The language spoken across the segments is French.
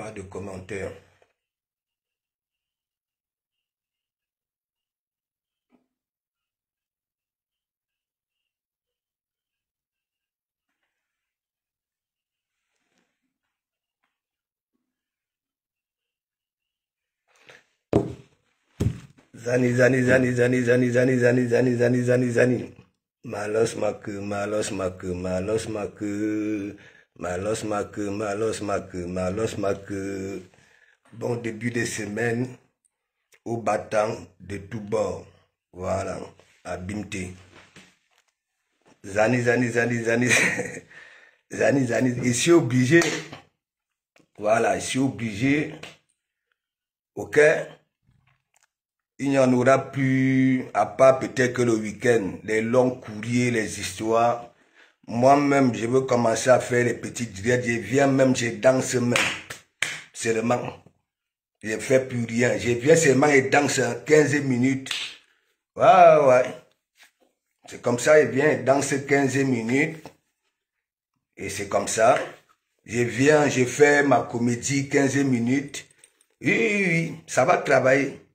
Pas de commentaires. Zani. Malos make. Bon début de semaine au battant de tout bord. Voilà, à Bimte. Zani. Je suis obligé. Voilà, je suis obligé. Ok? Il n'y en aura plus, à part peut-être que le week-end, les longs courriers, les histoires. Moi-même, je veux commencer à faire les petites directs. Je viens même, je danse même. Seulement. Je ne fais plus rien. Je viens seulement et danse 15 minutes. Ouais. C'est comme ça, je viens et danse 15 minutes. Et c'est comme ça. Je viens, je fais ma comédie 15 minutes. Oui, ça va travailler.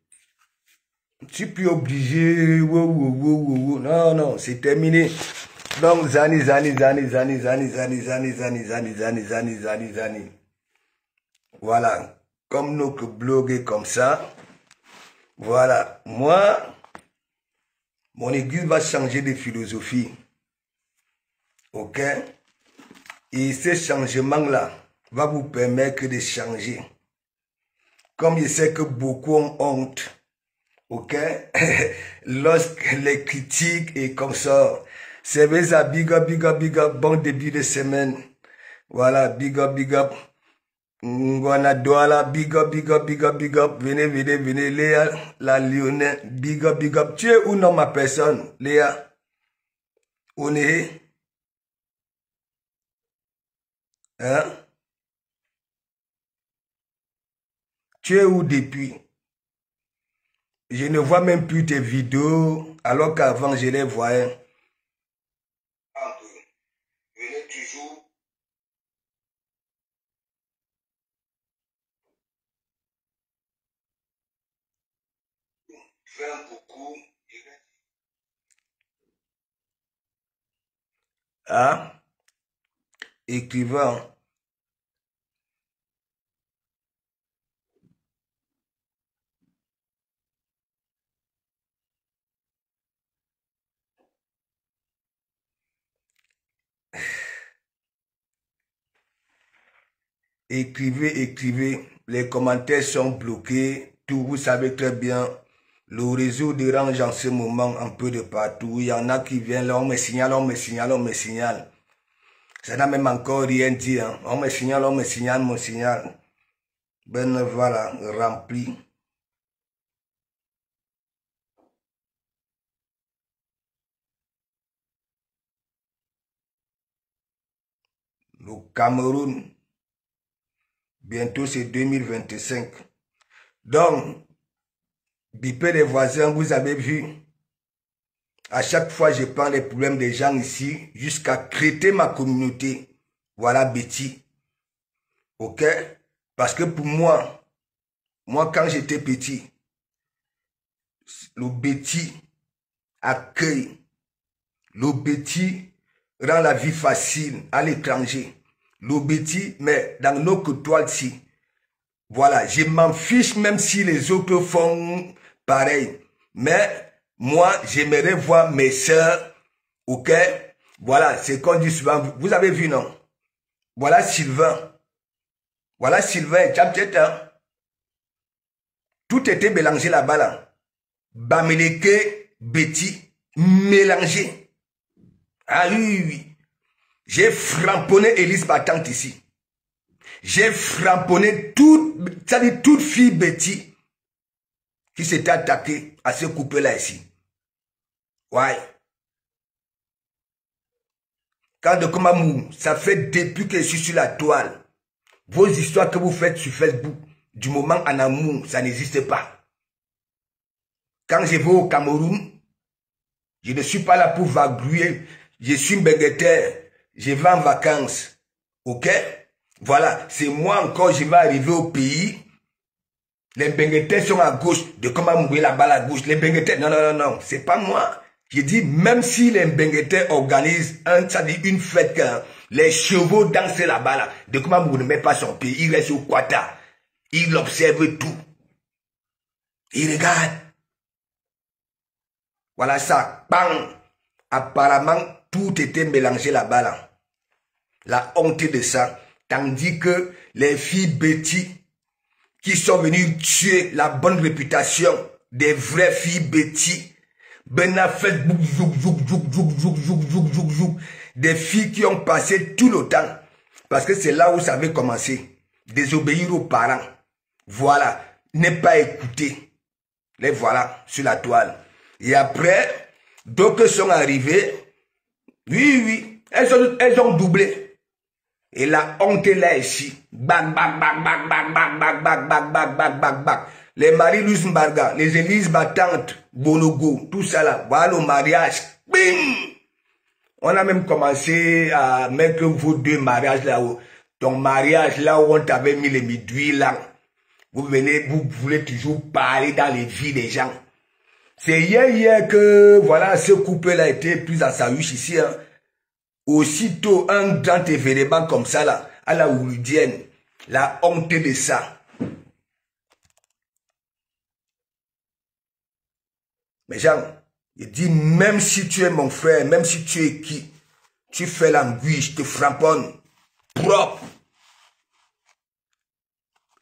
Je suis plus obligé. Non, c'est terminé. Donc, zani. Voilà. Comme nous que bloguer comme ça. Voilà. Moi, mon église va changer de philosophie. Ok? Et ce changement-là va vous permettre de changer. Comme je sais que beaucoup ont honte. Ok? Lorsque les critiques et comme ça. C'est ça, big up. Bon début de semaine. Voilà, big up. Ngwana Douala, big up. Venez, Léa, la Lyonnais, big up. Tu es où non ma personne, Léa? On est? Hein? Tu es où depuis? Je ne vois même plus tes vidéos, alors qu'avant je les voyais. Venez toujours. Fais un coucou. Ah? Écrivain. Écrivez. Les commentaires sont bloqués. Tout, vous savez très bien. Le réseau dérange en ce moment un peu de partout. Il y en a qui viennent là, on me signale. Ça n'a même encore rien dit. Hein. On me signale, mon signal. Ben voilà, rempli. Le Cameroun. Bientôt c'est 2025. Donc, bipé les voisins, vous avez vu. À chaque fois, je prends les problèmes des gens ici jusqu'à traiter ma communauté. Voilà, Betty. Ok? Parce que pour moi quand j'étais petit, le Betty accueille. Le Betty rend la vie facile à l'étranger. Le Betty, mais dans nos côtoiles ici. Voilà, je m'en fiche même si les autres font pareil. Mais moi, j'aimerais voir mes sœurs, ok? Voilà, c'est qu'on dit souvent, vous avez vu, non? Voilà Sylvain. Voilà Sylvain, hein? Tout était mélangé là-bas, là. Bamileke, Betty, mélangé. Ah oui. J'ai framponné Élise Battante ici. J'ai framponné toute fille Betty qui s'était attaquée à ce couple-là ici. Ouais. Quand de Komamou, ça fait depuis que je suis sur la toile. Vos histoires que vous faites sur Facebook, du moment en amour, ça n'existe pas. Quand je vais au Cameroun, je ne suis pas là pour vagrouiller. Je suis bégueteur. Je vais en vacances. Ok? Voilà, c'est moi encore, je vais arriver au pays. Les Benguetais sont à gauche, de comment mourir la balle à gauche. Les Benguetais, non, c'est pas moi. Je dis, même si les Benguetais organisent une fête, les chevaux dansent là-bas, là, de comment mourir ne met pas son pied, il reste au Quata. Il observe tout. Il regarde. Voilà ça, bang. Apparemment, tout était mélangé là-bas, là. La honte de ça. Tandis que les filles bêtises qui sont venues tuer la bonne réputation des vraies filles bêtises, des filles qui ont passé tout le temps. Parce que c'est là où ça avait commencé. Désobéir aux parents. Voilà. Ne pas écouter. Les voilà sur la toile. Et après, d'autres sont arrivés. Oui, elles ont doublé. Et la honte est là ici. Bac. Les Marie-Louise Mbarga, les Élise Battantes, Bonogo, tout ça là. Voilà le mariage. Bim! On a même commencé à mettre vos deux mariages là-haut. Ton mariage là où on t'avait mis les midouilles là. Vous venez, vous voulez toujours parler dans les vies des gens. C'est hier que, voilà, ce couple-là était plus à sa huche ici. Hein. Aussitôt, un grand événement comme ça, là, à la Houlidienne, la honte de ça. Mais Jean, il dit, même si tu es mon frère, même si tu es qui, tu fais l'anguille, je te frapponne, propre.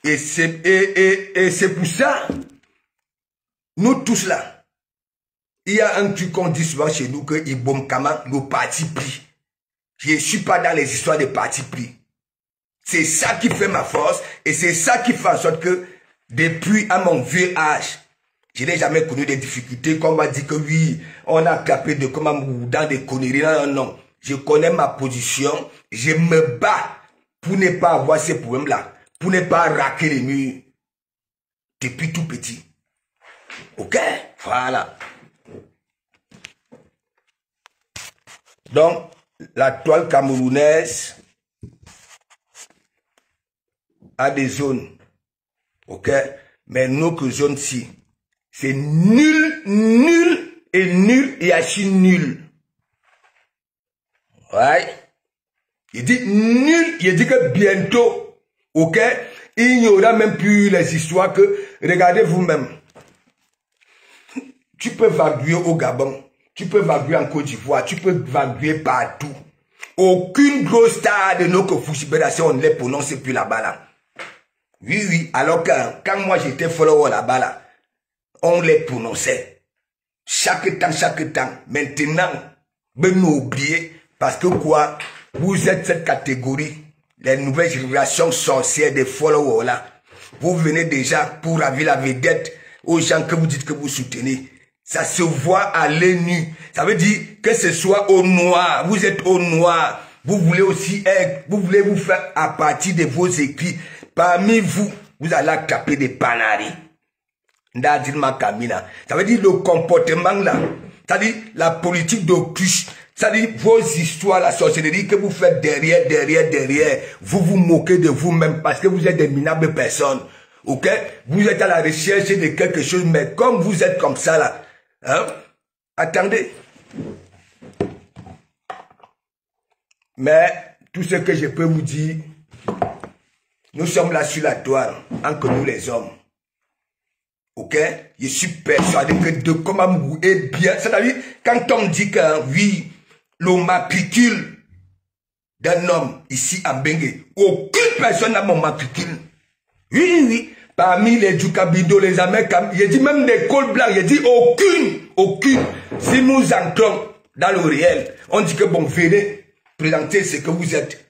Et c'est pour ça, nous tous là, il y a un truc qu'on dit souvent chez nous que Ibom Kama, le parti pris. Je ne suis pas dans les histoires de parti pris. C'est ça qui fait ma force et c'est ça qui fait en sorte que depuis à mon vieux âge, je n'ai jamais connu des difficultés qu'on m'a dit que oui, on a capé de comment dans des conneries. Non. Je connais ma position, je me bats pour ne pas avoir ces problèmes-là, pour ne pas raquer les murs depuis tout petit. Ok? Voilà. Donc, la toile camerounaise a des zones. Ok? Mais notre zone-ci, c'est nul et archi nul. Ouais. Il dit nul, il dit que bientôt, ok, il n'y aura même plus les histoires que, regardez vous-même. Tu peux vaguer au Gabon, tu peux vaguer en Côte d'Ivoire, tu peux vaguer partout. Aucune grosse star de nos confédérations, on ne les prononce plus là-bas là. Oui, alors que quand moi j'étais follower là-bas là, on les prononçait. Chaque temps. Maintenant, ben nous oublier, parce que quoi, vous êtes cette catégorie, les nouvelles générations sorcières des followers là. Vous venez déjà pour ravir la vedette aux gens que vous dites que vous soutenez. Ça se voit à l'œil nu. Ça veut dire que ce soit au noir. Vous êtes au noir. Vous voulez aussi être, vous voulez vous faire à partir de vos écrits. Parmi vous, vous allez caper des panaris. Ça veut dire le comportement là. Ça veut dire la politique d'autruche. Ça veut dire vos histoires, la sorcellerie que vous faites derrière. Vous vous moquez de vous-même parce que vous êtes des minables personnes. Ok? Vous êtes à la recherche de quelque chose, mais comme vous êtes comme ça là, hein? Attendez. Mais tout ce que je peux vous dire, nous sommes là sur la toile, entre nous les hommes. Ok? Je suis persuadé que de comment vous êtes bien. C'est-à-dire, quand on dit que oui, le matricule d'un homme ici à Bengue, aucune personne n'a mon matricule. Oui. Parmi les Djukabido, les Américains, il dit même des cols blancs, il dit aucune. Si nous entrons dans le réel, on dit que bon, venez présenter ce que vous êtes.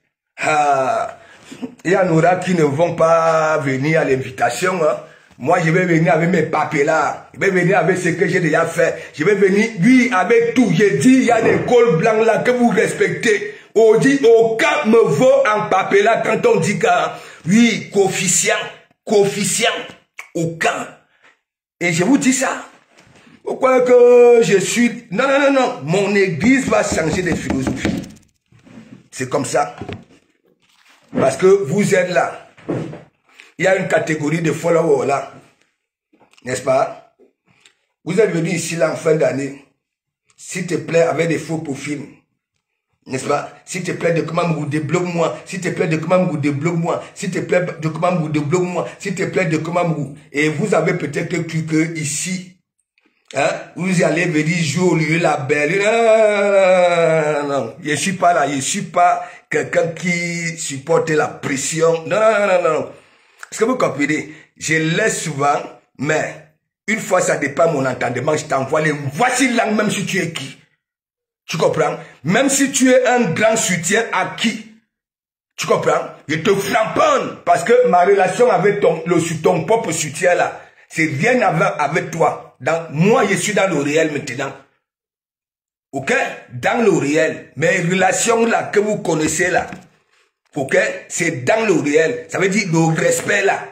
Il y en aura qui ne vont pas venir à l'invitation. Hein. Moi, je vais venir avec mes papiers là. Je vais venir avec ce que j'ai déjà fait. Je vais venir, oui, avec tout. J'ai dit, il y a des cols blancs là que vous respectez. On dit, aucun me vaut en papier là quand on dit que, oui, coefficient, aucun. Et je vous dis ça. Pourquoi que je suis... Non. Mon église va changer de philosophie. C'est comme ça. Parce que vous êtes là. Il y a une catégorie de followers là. N'est-ce pas? Vous êtes venu ici là en fin d'année. S'il te plaît, avec des faux profils. N'est-ce pas? S'il te plaît, débloque-moi. S'il te plaît, débloque-moi. S'il te plaît, débloque-moi. S'il te plaît, débloque-moi. Et vous avez peut-être cru que ici, hein, vous allez venir jouer la belle. Non. Je suis pas là. Je suis pas quelqu'un qui supporte la pression. Non. Est-ce que vous comprenez? Je laisse souvent, mais une fois ça dépend de mon entendement, je t'envoie les voici là, même si tu es qui. Tu comprends? Même si tu es un grand soutien à qui? Tu comprends? Je te flamponne parce que ma relation avec ton propre soutien là, c'est rien avec toi. Moi, je suis dans le réel maintenant. Ok? Dans le réel. Mes relations là que vous connaissez là, ok? C'est dans le réel. Ça veut dire le respect là.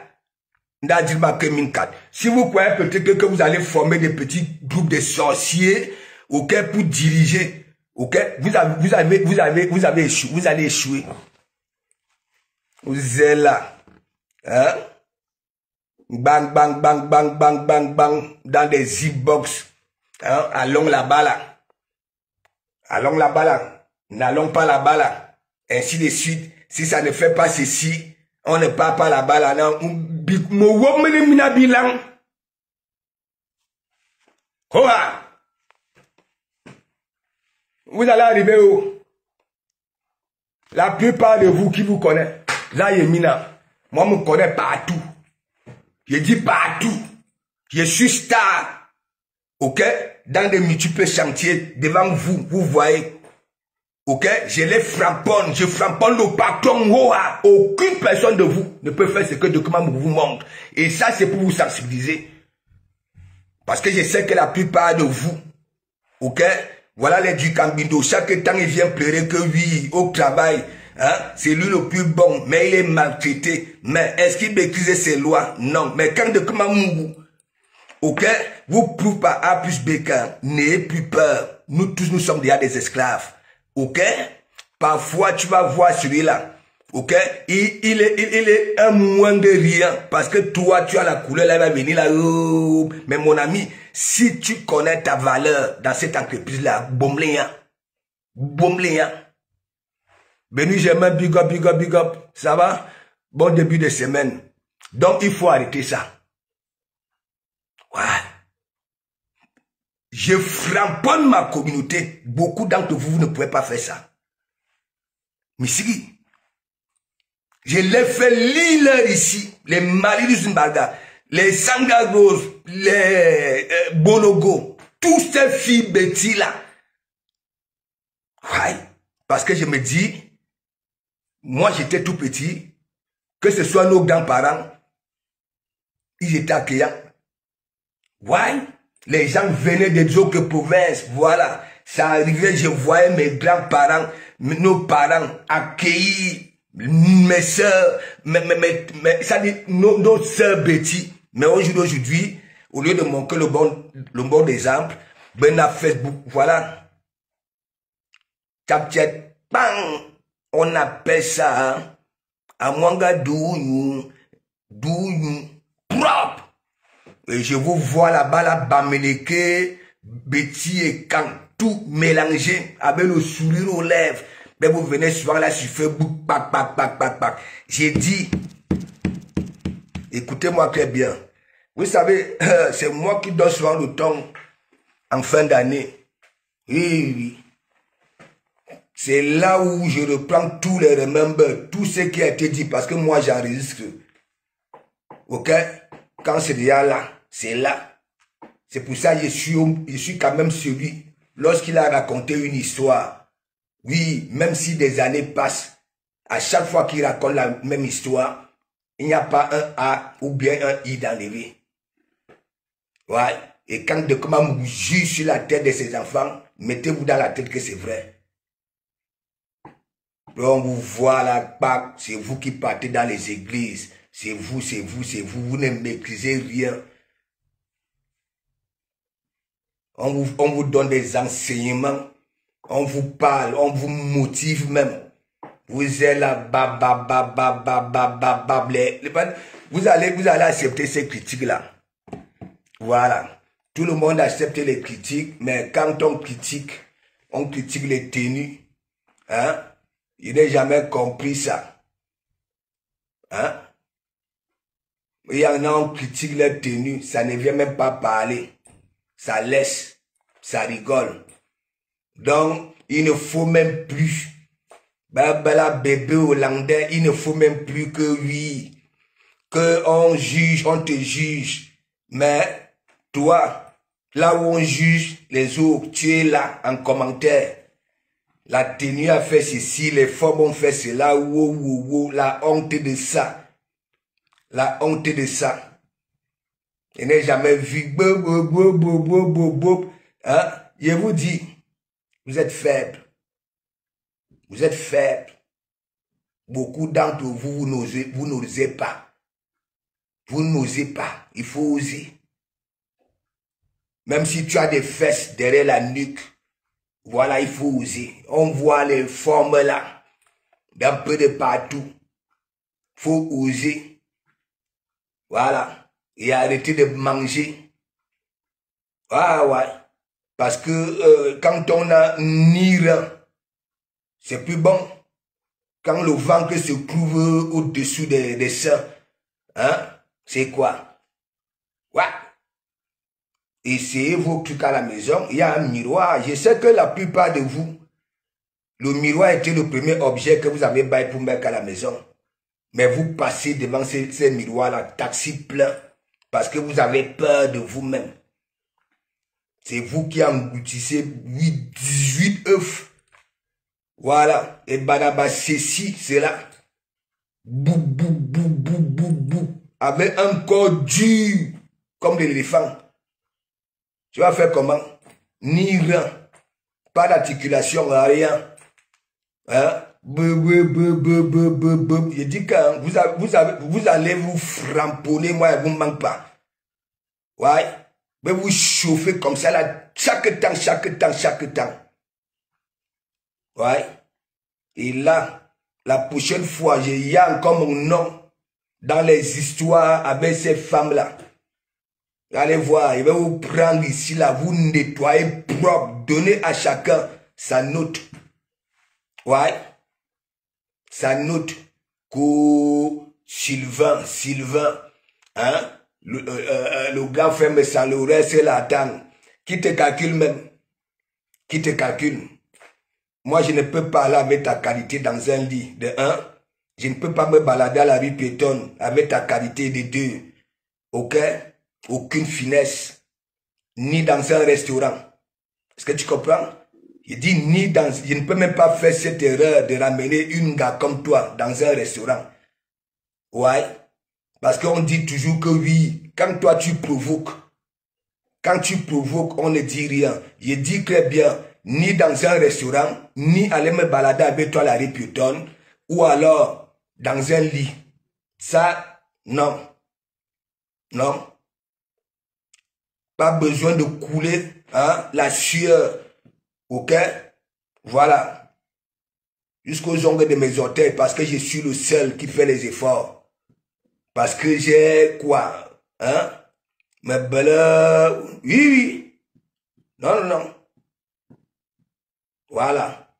Si vous croyez peut-être que vous allez former des petits groupes de sorciers, ok, pour diriger, ok, vous allez échouer. Vous êtes là, hein? Bang, bang, bang, bang, bang, bang, bang, dans des zip-box, hein? Allons là-bas là. Allons là-bas là. N'allons pas là-bas là. Ainsi de suite. Si ça ne fait pas ceci, on ne part pas là-bas là. Non. Vous allez arriver où? La plupart de vous qui vous connaissent, là, Yemina, moi, je me connais partout. Je dis partout. Je suis star. Ok? Dans de multiples chantiers, devant vous, vous voyez. Ok? Je les framponne. Je framponne le patron. Aucune personne de vous ne peut faire ce que le document vous montre. Et ça, c'est pour vous sensibiliser. Parce que je sais que la plupart de vous, ok? Voilà les du Cambindo. Chaque temps, il vient pleurer que oui, au travail, hein, c'est lui le plus bon, mais il est maltraité. Mais est-ce qu'il maîtrise ses lois? Non. Mais quand de Kamamungu, ok, vous prouvez pas A plus B qu'un, n'ayez plus peur. Nous tous, nous sommes déjà des esclaves. Ok? Parfois, tu vas voir celui-là. Ok? Il est un moins de rien. Parce que toi, tu as la couleur, là, il va venir là. Oh. Mais mon ami, si tu connais ta valeur dans cette entreprise-là, bomléen. Benu, j'aime big up, big up, big up. Ça va? Bon début de semaine. Donc, il faut arrêter ça. Ouais. Je framponne ma communauté. Beaucoup d'entre vous, vous ne pouvez pas faire ça. Mais si, je les fais lire ici, les Mali du Zimbarga, les Sangagos, les Bonogo, tous ces filles bêtises là. Ouais. Parce que je me dis, moi j'étais tout petit, que ce soit nos grands-parents, ils étaient accueillants. Ouais. Les gens venaient des autres provinces, voilà. Ça arrivait, je voyais mes grands-parents, nos parents accueillis, mes soeurs, ça dit, nos soeurs bêtises. Mais aujourd'hui, au lieu de montrer le bon exemple, ben à Facebook, voilà. Capture, bang, on appelle ça, hein, à Mwanga dounou, propre. Et je vous vois là-bas, là, Bameneke, Betty et Kang, tout mélangé avec le sourire aux lèvres. Mais vous venez souvent là sur Facebook, pac. J'ai dit, écoutez-moi très bien. Vous savez, c'est moi qui donne souvent le ton en fin d'année. Oui. C'est là où je reprends tous les remembers, tout ce qui a été dit, parce que moi j'enregistre. Ok? Quand c'est déjà là, c'est là. C'est pour ça que je suis quand même celui, lorsqu'il a raconté une histoire, oui, même si des années passent, à chaque fois qu'il raconte la même histoire, il n'y a pas un A ou bien un I d'enlevé. Ouais. Et quand de comment vous juge sur la tête de ses enfants, mettez-vous dans la tête que c'est vrai. On vous voit là, c'est vous qui partez dans les églises. C'est vous, vous ne maîtrisez rien. On vous donne des enseignements, on vous parle, on vous motive même. Vous êtes là, vous allez accepter ces critiques-là. Voilà. Tout le monde accepte les critiques, mais quand on critique les tenues. Hein? Il n'a jamais compris ça. Hein? Il y en a, on critique les tenues, ça ne vient même pas parler. Ça laisse, ça rigole. Donc, il ne faut même plus. Bébé hollandais, il ne faut même plus que oui. Que on juge, on te juge. Mais toi, là où on juge les autres, tu es là en commentaire. La tenue a fait ceci, les formes ont fait cela, la honte de ça. La honte de ça. Je n'ai jamais vu. Hein? Je vous dis, vous êtes faibles. Vous êtes faibles. Beaucoup d'entre vous, vous n'osez pas. Vous n'osez pas. Il faut oser. Même si tu as des fesses derrière la nuque, voilà, il faut oser. On voit les formes là, d'un peu de partout. Il faut oser. Voilà. Et arrêter de manger. Ah ouais. Parce que quand on a ni rein, c'est plus bon. Quand le ventre se trouve au-dessous des seins, hein, c'est quoi? Ouais. Essayez vos trucs à la maison. Il y a un miroir. Je sais que la plupart de vous, le miroir était le premier objet que vous avez baillé pour mettre à la maison. Mais vous passez devant ces miroirs-là, taxi plein, parce que vous avez peur de vous-même. C'est vous qui engloutissez 18 œufs. Voilà. Et banaba, ceci, c'est là. Bou, bou, bou, bou, bou, bou. Avec un corps dur, comme l'éléphant. Tu vas faire comment? Ni rein. Pas d'articulation, rien. Hein? Je dis que vous allez vous framponner, moi, il ne vous manque pas. Ouais. Mais vous chauffez comme ça, là, chaque temps. Ouais. Et là, la prochaine fois, il y a encore mon nom dans les histoires avec ces femmes-là. Allez voir, il va vous prendre ici, là, vous nettoyer propre, donner à chacun sa note. Ouais. Sa note. Sylvain, hein? Le gars ferme ça, le reste c'est la dame. Qui te calcule même? Qui te calcule? Moi, je ne peux pas aller avec ta qualité dans un lit. De un, je ne peux pas me balader à la rue piétonne avec ta qualité de deux. Ok? Aucune finesse. Ni dans un restaurant. Est-ce que tu comprends? Je dis ni dans... Je ne peux même pas faire cette erreur de ramener une gars comme toi dans un restaurant. Ouais. Parce qu'on dit toujours que oui, quand toi tu provoques, on ne dit rien. Je dis très bien, ni dans un restaurant, ni aller me balader avec toi à la rue piétonne, ou alors dans un lit. Ça, non. Non. Pas besoin de couler hein, la sueur. Ok? Voilà. Jusqu'aux ongles de mes orteils, parce que je suis le seul qui fait les efforts. Parce que j'ai quoi? Hein? Mais belle... Oui. Non. Voilà.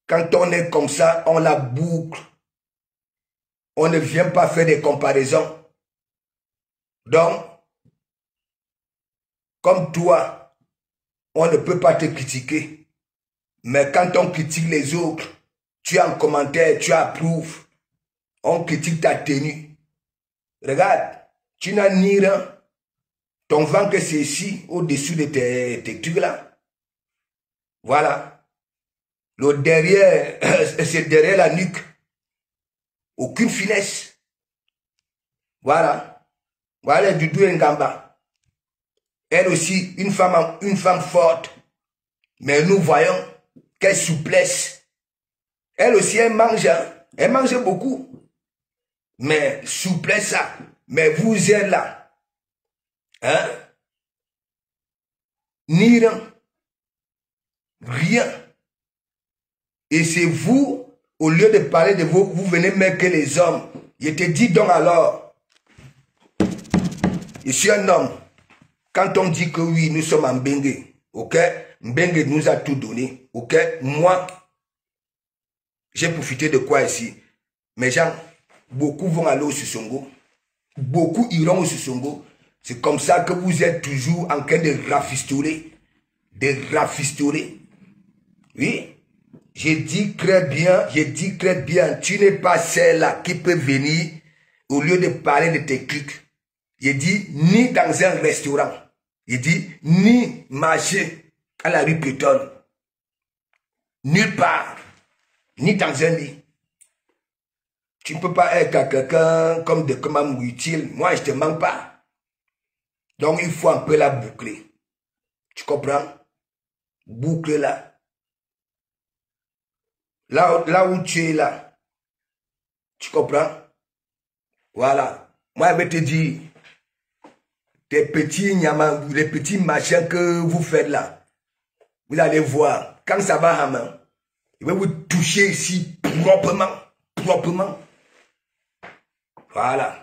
Quand on est comme ça, on la boucle. On ne vient pas faire des comparaisons. Donc, comme toi, on ne peut pas te critiquer. Mais quand on critique les autres, tu as un commentaire, tu approuves. On critique ta tenue. Regarde, tu n'as ni rien. Ton ventre c'est ici, au-dessus de tes trucs là. Voilà. Le derrière, c'est derrière la nuque. Aucune finesse. Voilà. Voilà Doudou Ngamba. Elle aussi, une femme forte. Mais nous voyons quelle souplesse. Elle aussi, elle mange. Hein? Elle mange beaucoup. Mais souplesse ça. Mais vous êtes là. Hein? Ni rien. Rien. Et c'est vous, au lieu de parler de vous, vous venez mettre que les hommes. Je te dis donc alors, je suis un homme. Quand on dit que oui, nous sommes en Mbengue, ok? Mbengue nous a tout donné, ok? Moi, j'ai profité de quoi ici? Mes gens, beaucoup vont aller au Sissongo. Beaucoup iront au Sissongo. C'est comme ça que vous êtes toujours en train de rafistoler. De rafistoler. Oui? J'ai dit très bien, tu n'es pas celle-là qui peut venir au lieu de parler de tes trucs. J'ai dit, ni dans un restaurant. J'ai dit, ni marcher à la rue piétonne. Nulle part. Ni dans un lit. Tu ne peux pas être à quelqu'un comme des commandes utiles. Moi, je ne te manque pas. Donc, il faut un peu la boucler. Tu comprends? Boucle-la. Là où tu es là. Tu comprends? Voilà. Moi, je vais te dire, les petits machins que vous faites là, vous allez voir, quand ça va à main, il va vous toucher ici proprement. Proprement. Voilà.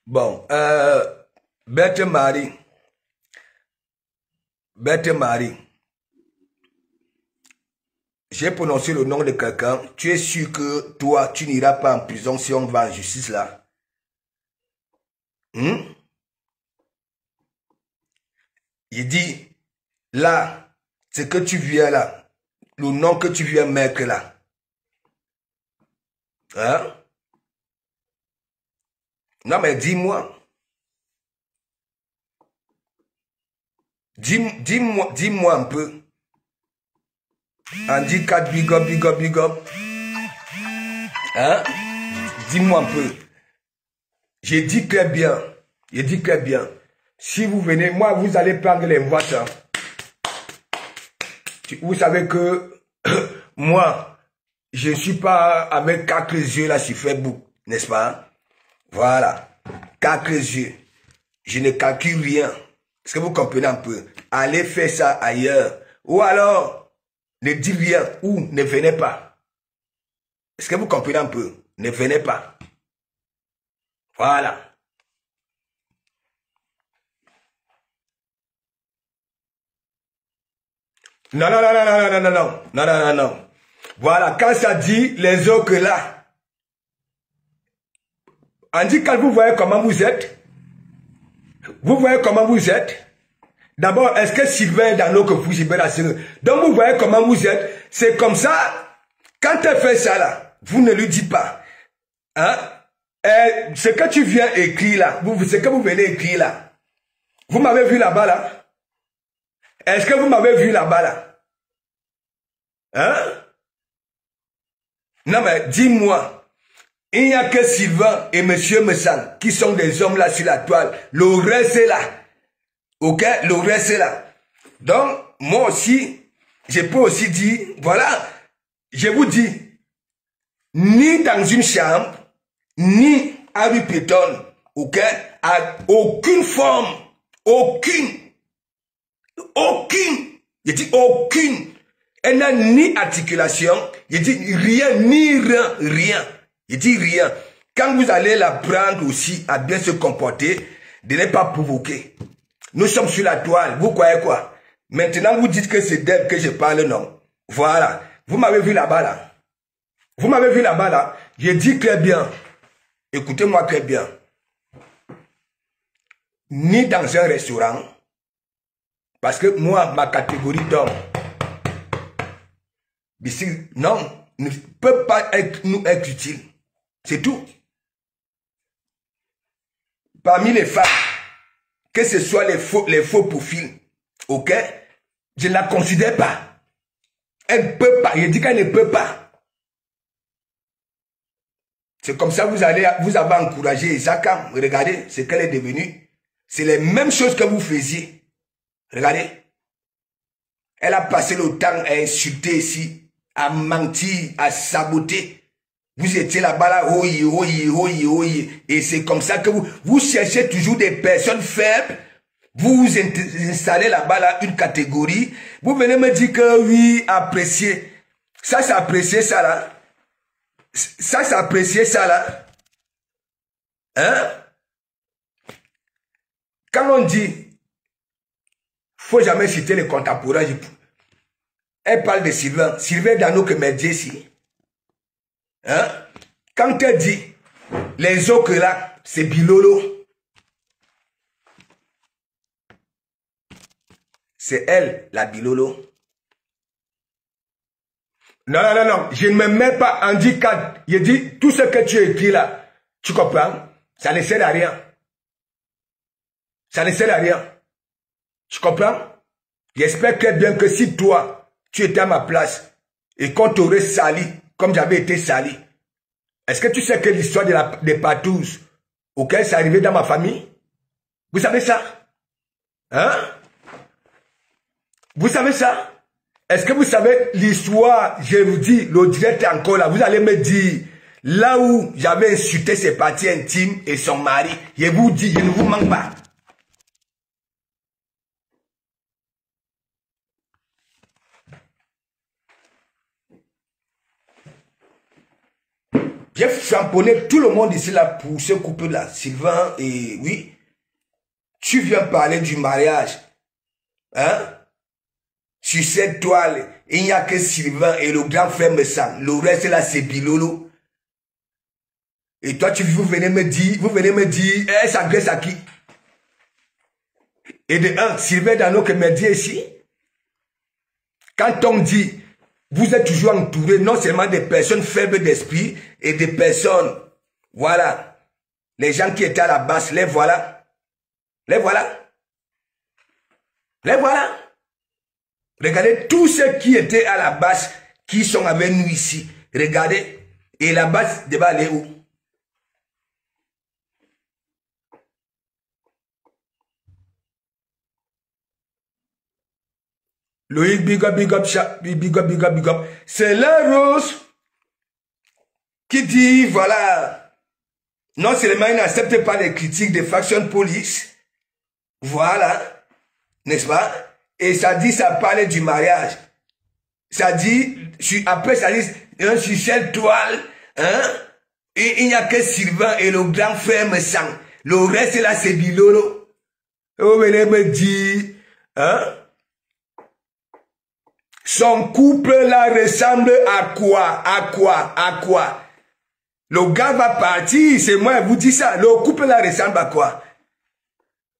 Bon, Bête Marie. J'ai prononcé le nom de quelqu'un. Tu es sûr que toi, tu n'iras pas en prison si on va en justice là? Il dit, là, ce que tu viens là, le nom que tu viens mettre là. Hein? Non mais dis-moi. Dis-moi un peu. Andy 4, big up, big up, big up. Hein? Dis-moi un peu. J'ai dit très bien. J'ai dit très bien. Si vous venez, moi, vous allez prendre les voitures. Vous savez que moi, je ne suis pas avec 4 yeux là sur Facebook, n'est-ce pas? Voilà. 4 yeux. Je ne calcule rien. Est-ce que vous comprenez un peu? Allez faire ça ailleurs. Ou alors, ne dites rien ou ne venez pas. Est-ce que vous comprenez un peu? Ne venez pas. Voilà. Non, non, non, non, non, non, non, non, non, non, non, non. Voilà, quand ça dit les autres là, on dit quand vous voyez comment vous êtes, d'abord, est-ce que Sylvain est dans l'eau que vous, Sylvain la série? Donc vous voyez comment vous êtes, c'est comme ça, quand elle fait ça là, vous ne lui dites pas, hein, ce que tu viens écrire là, ce que vous venez écrire là, vous m'avez vu là-bas là? Est-ce que vous m'avez vu là-bas là? Hein? Non mais dis-moi, il n'y a que Sylvain et Monsieur Messang qui sont des hommes là sur la toile. Le reste est là. Ok? Le reste est là. Donc, moi aussi, je peux aussi dire, voilà, je vous dis, ni dans une chambre, ni à rue piétonne, ok? À aucune forme, aucune, je dis aucune. Elle n'a ni articulation, je dis rien, ni rien. Je dis rien. Quand vous allez la prendre aussi à bien se comporter, de ne pas provoquer. Nous sommes sur la toile, vous croyez quoi? Maintenant vous dites que c'est d'elle que je parle, non. Voilà. Vous m'avez vu là-bas là. Vous m'avez vu là-bas là. Je dis très bien. Écoutez-moi très bien. Ni dans un restaurant. Parce que moi, ma catégorie d'homme, non, ne peut pas nous être utile. C'est tout. Parmi les femmes, que ce soit les faux profils, ok, je ne la considère pas. Elle ne peut pas. Je dis qu'elle ne peut pas. C'est comme ça que vous avez encouragé Isakam. Regardez ce qu'elle est devenue. C'est les mêmes choses que vous faisiez. Regardez. Elle a passé le temps à insulter ici, à mentir, à saboter. Vous étiez là-bas, là, oui. Et c'est comme ça que vous cherchez toujours des personnes faibles. Vous vous installez là-bas, là, une catégorie. Vous venez me dire que oui, apprécier. Ça, c'est apprécier ça, là. Ça, c'est apprécier ça, là. Hein? Quand on dit, faut jamais citer les contemporains. Elle parle de Sylvain. Sylvain Dano que m'a dit ici. Hein? Quand elle dit, les autres là, c'est Bilolo. C'est elle, la Bilolo. Non. Je ne me mets pas en handicap. Je dis, tout ce que tu écris là, tu comprends? Ça ne sert à rien. Ça ne sert à rien. Tu comprends? J'espère très bien que si toi, tu étais à ma place et qu'on t'aurait sali, comme j'avais été sali, est-ce que tu sais que l'histoire des Patouz auquel c'est arrivé dans ma famille? Vous savez ça? Hein? Vous savez ça? Est-ce que vous savez l'histoire? Je vous dis, le direct est encore là. Vous allez me dire, là où j'avais insulté ses parties intimes et son mari, je vous dis, je ne vous manque pas. J'ai champonné tout le monde ici là pour ce couple-là. Sylvain et oui. Tu viens parler du mariage. Hein? Sur cette toile, il n'y a que Sylvain et le grand frère Messan. Le reste là, c'est Bilolo. Et toi, vous venez me dire, elle s'agresse à qui? Et de un, Sylvain Dano que me dit ici, quand on dit, vous êtes toujours entouré non seulement des personnes faibles d'esprit et des personnes, voilà, les gens qui étaient à la base, les voilà. Les voilà. Les voilà. Regardez tous ceux qui étaient à la base, qui sont avec nous ici. Regardez. Et la base va aller où? Loïc, big up. C'est la Rose qui dit, voilà, non seulement il n'accepte pas les critiques des factions police, voilà, n'est-ce pas? Et ça dit, ça parlait du mariage. Ça dit, après ça dit, sur cette toile, hein, et il n'y a que Sylvain et le grand frère Messan. Le reste là, c'est Bilolo. Vous venez me dire, hein? Son couple là ressemble à quoi? À quoi? Le gars va partir, c'est moi, vous dis ça. Le couple là ressemble à quoi?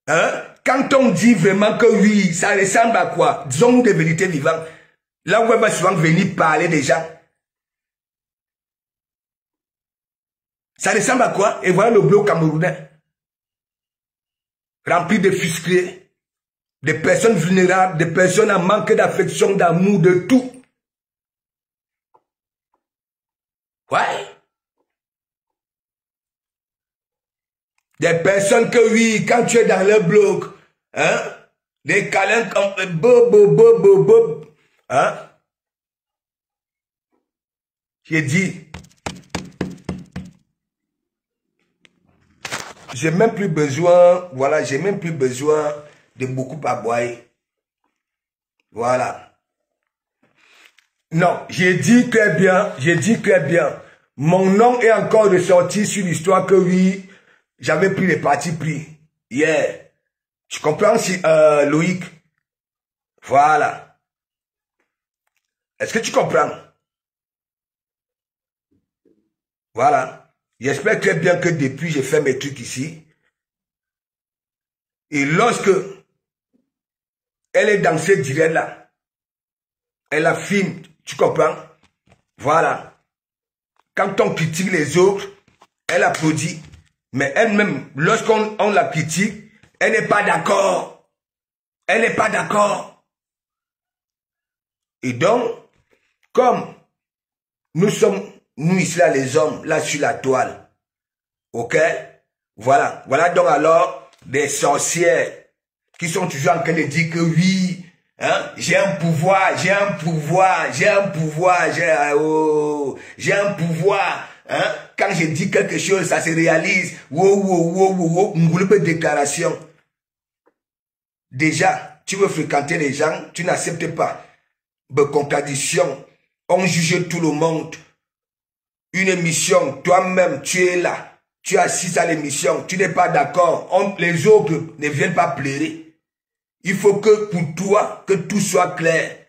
Hein? Quand on dit vraiment que oui, ça ressemble à quoi? Disons-nous des vérités vivantes. Là où on va souvent venir parler des gens. Ça ressemble à quoi? Et voilà le bloc camerounais. Rempli de frustrés, de personnes vulnérables, de personnes en manque d'affection, d'amour, de tout. Ouais. Des personnes que oui, quand tu es dans le bloc, hein, des câlins comme hein. J'ai dit, j'ai même plus besoin, voilà, j'ai même plus besoin de beaucoup aboyer. Voilà. Non, j'ai dit très bien, mon nom est encore ressorti sur l'histoire que oui, j'avais pris les partis pris. Yeah. Tu comprends si, Loïc? Voilà. Est-ce que tu comprends? Voilà. J'espère très bien que depuis j'ai fait mes trucs ici. Et lorsque elle est dans ce direct-là, elle affirme, tu comprends? Voilà. Quand on critique les autres, elle applaudit. Mais elle-même, lorsqu'on la critique, elle n'est pas d'accord. Elle n'est pas d'accord. Et donc, comme nous sommes, nous ici là, les hommes, là sur la toile, ok? Voilà. Voilà donc alors des sorcières qui sont toujours en train de dire que oui, Hein? J'ai un pouvoir, j'ai un pouvoir, j'ai un pouvoir, j'ai un pouvoir. Hein? Quand je dis quelque chose, ça se réalise. Une déclaration. Déjà, tu veux fréquenter les gens, tu n'acceptes pas de contradiction. On juge tout le monde. Une émission, toi-même, tu es là. Tu assistes à l'émission, tu n'es pas d'accord. Les autres ne viennent pas pleurer. Il faut que pour toi, que tout soit clair.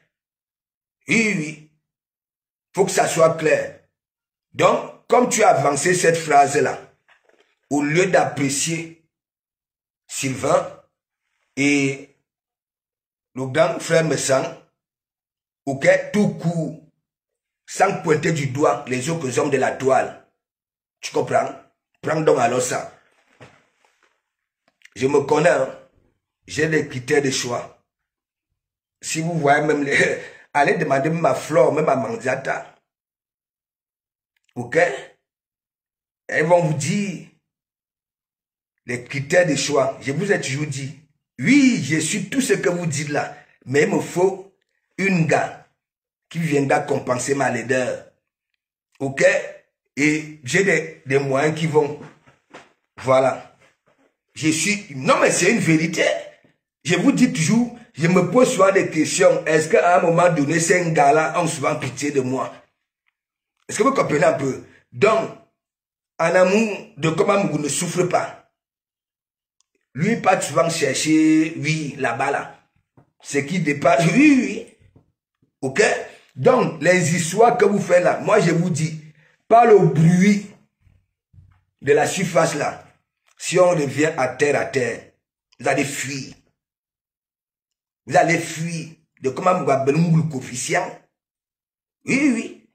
Oui, oui. Il faut que ça soit clair. Donc, comme tu as avancé cette phrase-là, au lieu d'apprécier Sylvain et le grand frère Messang, ok, tout court, sans pointer du doigt les autres hommes de la toile. Tu comprends? Prends donc alors ça. Je me connais, hein? J'ai des critères de choix. Si vous voyez même les... Allez demander ma flore, même à Mandiata. Ok? Elles vont vous dire les critères de choix. Je vous ai toujours dit, oui, je suis tout ce que vous dites là, mais il me faut une gars qui viendra compenser ma laideur. Ok? Et j'ai des moyens qui vont... Voilà. Je suis... Non, mais c'est une vérité. Je vous dis toujours, je me pose souvent des questions. Est-ce qu'à un moment donné, ces gars-là ont souvent pitié de moi? Est-ce que vous comprenez un peu? Donc, en amour, de comment vous ne souffrez pas. Lui, pas souvent chercher, oui, là-bas, là. Ce qui dépasse, oui, oui. Ok? Donc, les histoires que vous faites là, moi, je vous dis, par le bruit de la surface là, si on revient à terre, vous allez fuir. Vous allez fuir. De comment vous avez le coefficient. Oui, oui.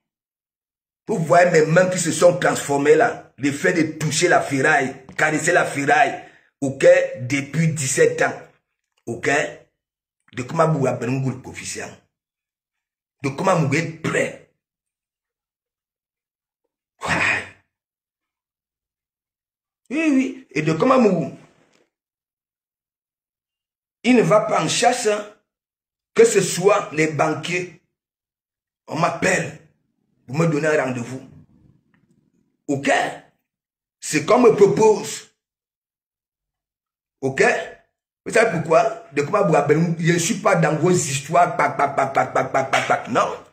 Vous voyez mes mains qui se sont transformées là. Le fait de toucher la ferraille, caresser la ferraille. Ok? Depuis 17 ans. Ok? De comment vous avez le coefficient. De comment vous êtes prêt. Ouais. Oui, oui. Et de comment vous... Il ne va pas en chasse, hein, que ce soit les banquiers. On m'appelle. Vous me donnez un rendez-vous. Ok? C'est qu'on me propose. Ok? Vous savez pourquoi? De comment vous appelez? Je ne suis pas dans vos histoires. Non.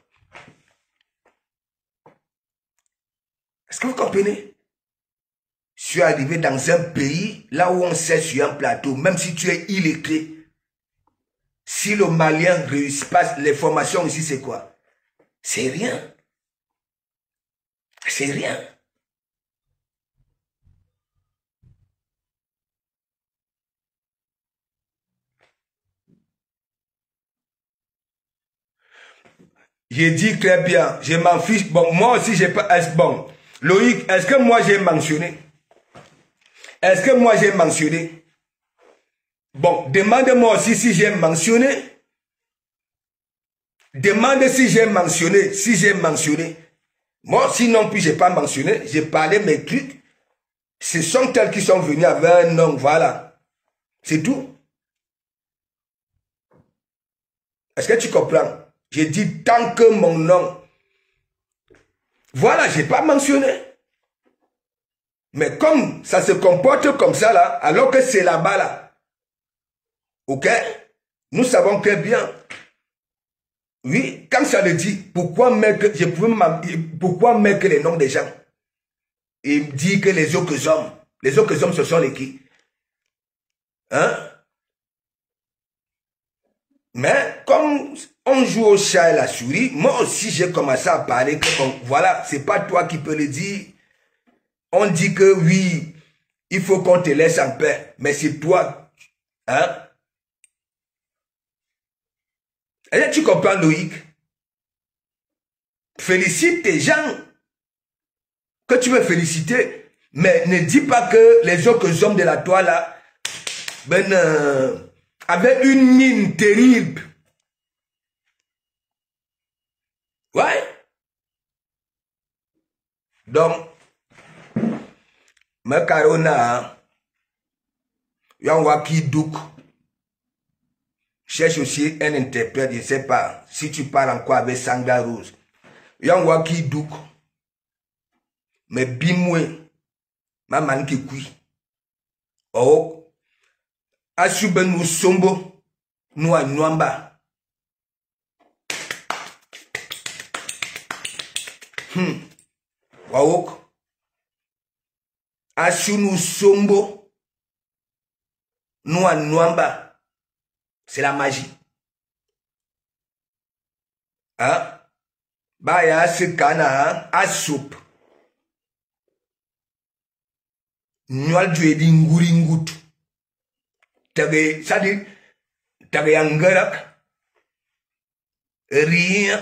Est-ce que vous comprenez? Je suis arrivé dans un pays, là où on sait sur un plateau, même si tu es illettré, si le Malien réussit pas, les formations ici, c'est quoi? C'est rien. C'est rien. J'ai dit très bien, je m'en fiche. Bon, moi aussi, j'ai pas... Bon, Loïc, est-ce que moi j'ai mentionné? Est-ce que moi j'ai mentionné? Bon, demande-moi aussi si j'ai mentionné. Demande si j'ai mentionné. Si j'ai mentionné. Moi, sinon plus j'ai pas mentionné. J'ai parlé mes trucs. Ce sont tels qui sont venus avec un nom. Voilà. C'est tout. Est-ce que tu comprends? J'ai dit tant que mon nom. Voilà, j'ai pas mentionné. Mais comme ça se comporte comme ça là, alors que c'est là-bas là. Ok? Nous savons très bien. Oui, quand ça le dit, pourquoi mettre les noms des gens? Et dire que les autres hommes, ce sont les qui? Hein? Mais comme on joue au chat et la souris, moi aussi j'ai commencé à parler que voilà, c'est pas toi qui peux le dire. On dit que oui, il faut qu'on te laisse en paix, mais c'est toi. Hein? Est-ce que tu comprends, Loïc? Félicite tes gens que tu veux féliciter, mais ne dis pas que les autres hommes de la toile là, avaient une mine terrible. Ouais. Donc, me carona, yon waki douk. cherche aussi un interprète, je ne sais pas si tu parles encore avec Sanga Rose. Yangwa qui douk. Mais bimwe, ma man qui kui. Oh, asube nous sombo, nous à Nwamba. Wawok. Asu nous sombo, nous à Nwamba. C'est la magie. Hein? Bah, ya se kana, asoup. Nwal du edi nguri ngutu. Tage, ça dit, tage angarak. Rien.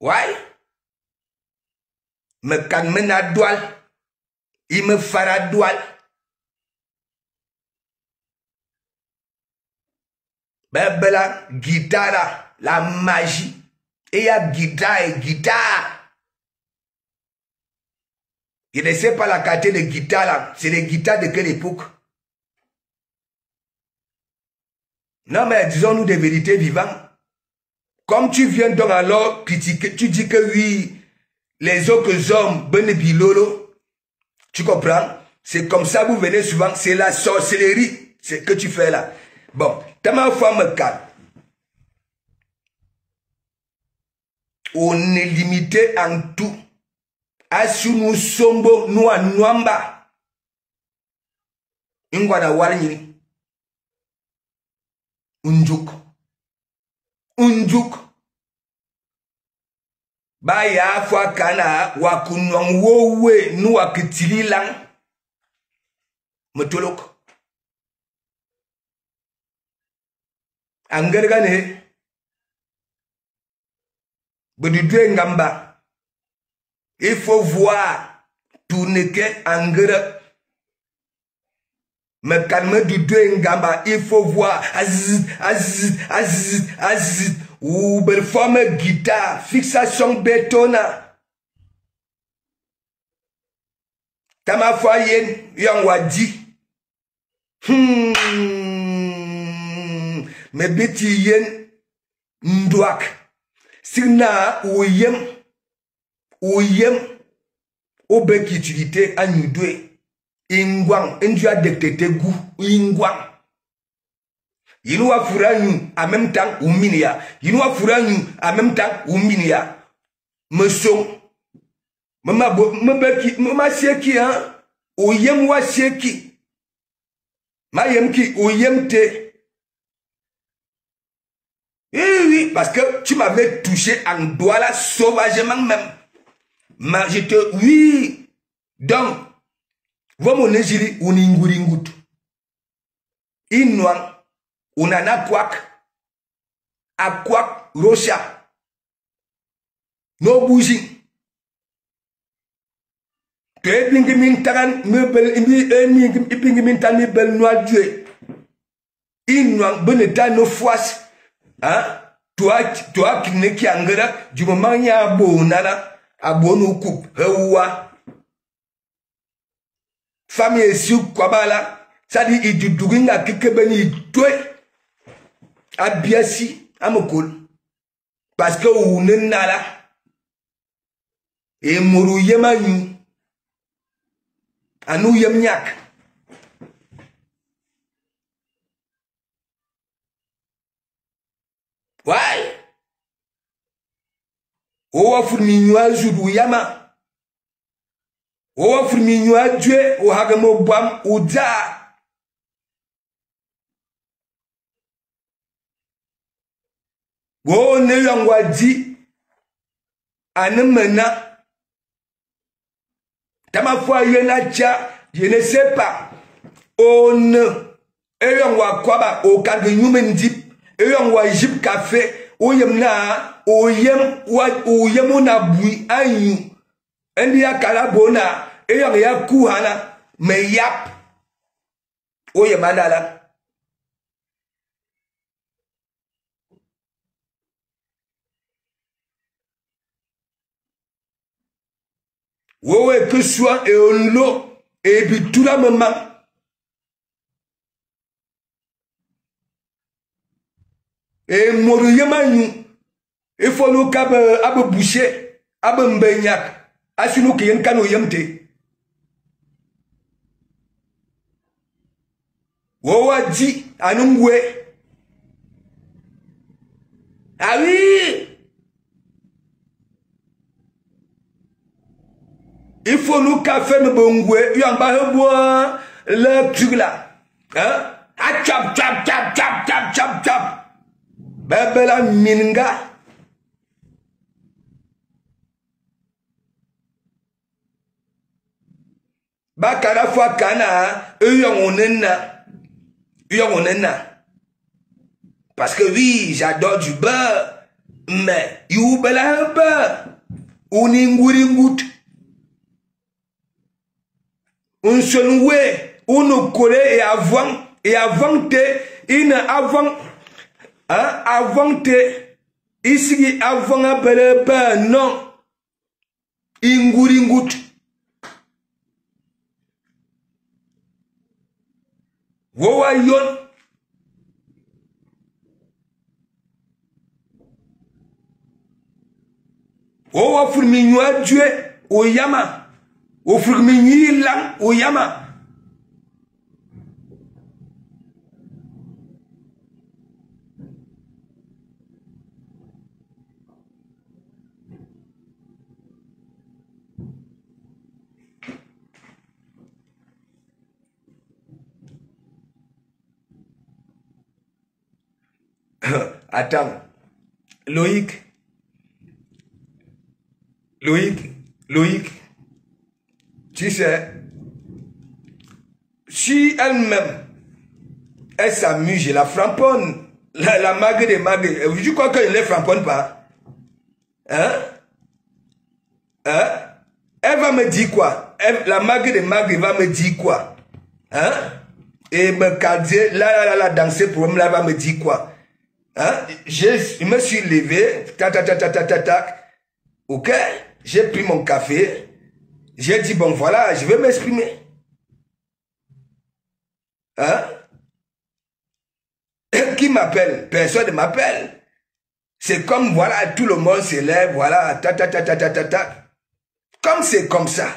Ouais? Me kan mena doual. Il me fera doual. Bebela, guitare, la magie. Et il y a guitare. Je ne sais pas la qualité de guitare là. C'est les guitares de quelle époque? Non mais disons-nous des vérités vivantes. Comme tu viens donc alors critiquer, tu dis que oui, les autres hommes, ben bilolo, tu comprends? C'est comme ça vous venez souvent, c'est la sorcellerie, c'est que tu fais là. Bon, tellement fois me calme. On est limité en tout. Asu nous sombo, nous à Nwamba. Ingwada walini. Unjuk. Ba ya fwa kana wakunwang wowe nu wakitili lang. Motolok. Angergane. Bedudwe ngamba. Il faut voir tourner que engrais. Me calme du deux ngamba, il faut voir ou belle forme guitare, fixation bétona. Tama foyen yang wadi. Me beti yen ndwak. Sina oyem obe qui utilité à nous deux. Ingwang, indua détecté goût, ingwang. Yinua furanyu en même temps ou minia. Yinua furanyu en même temps ou minia. Me son. Mama sieki hein. Oyem wa sieki. Ma yem ki oyem te. Oui, parce que tu m'avais touché en doigt là sauvagement même. Mais je te... Oui. Donc, vomo nejiri uninguri ngutu. Inwang, unana kwak. Akwak rosha. No bougie. Tu es pingi mintaran, mebel, pingi mintan mebel noa due. Inwang, beneta no foas. Hein? Toi qui n'est qui angara, du moment y a bonara. Abono coupe, hewa. Famille sur Kwabala, ça dit il du douringa kikebeni toi. Abiasi, amokol. Parce que on est là. Et mourou yemanyu. Anou yemnyak. Ouais. Owa furminywa judu yama. Owa furminywa dwe o hagamo bam uda. Wo ne yangwa di anemena. Tama fwa yena cha, je ne sais pas. On yangwa kwaba o kagnyumen dip, yangwa jip café. Oyem na oyem na bui anyu endi ya kalabona eyang ya kuhana me yap oyem andala wowe que soit et onlo et puis tout la maman Et moro yamanyu. Il faut nous abe boucher, abe mbenyak. Asinu ki yen kano yemte. Wowa di anungwe. Ah oui! Il faut nous café me bongwe, yamba bois le truc là. Hein? Ah chap chap chap chap chap chap chap. Bebela minga. Bakara fois kana, parce que oui, j'adore du beurre, mais you bela un beurre. Uninguringut. Un seul way, on collé et avant ici avant un beurre, non. Inguringut. Wowa yon. Wowa fulminwa due oyama. O fulminyi lang oyama. Attends, Loïc, tu sais, si elle-même, elle s'amuse, je la framponne, la mague des magues, je crois qu'elle ne les framponne pas. Hein? Elle va me dire quoi? La mague des magues va me dire quoi? Hein? Et me caser, là, danser pour moi, elle va me dire quoi? Hein? Je me suis levé, tac. Ok? J'ai pris mon café. J'ai dit, bon, voilà, je vais m'exprimer. Hein? Qui m'appelle? Personne ne m'appelle. C'est comme, voilà, tout le monde se lève, voilà, tac. Comme c'est comme ça.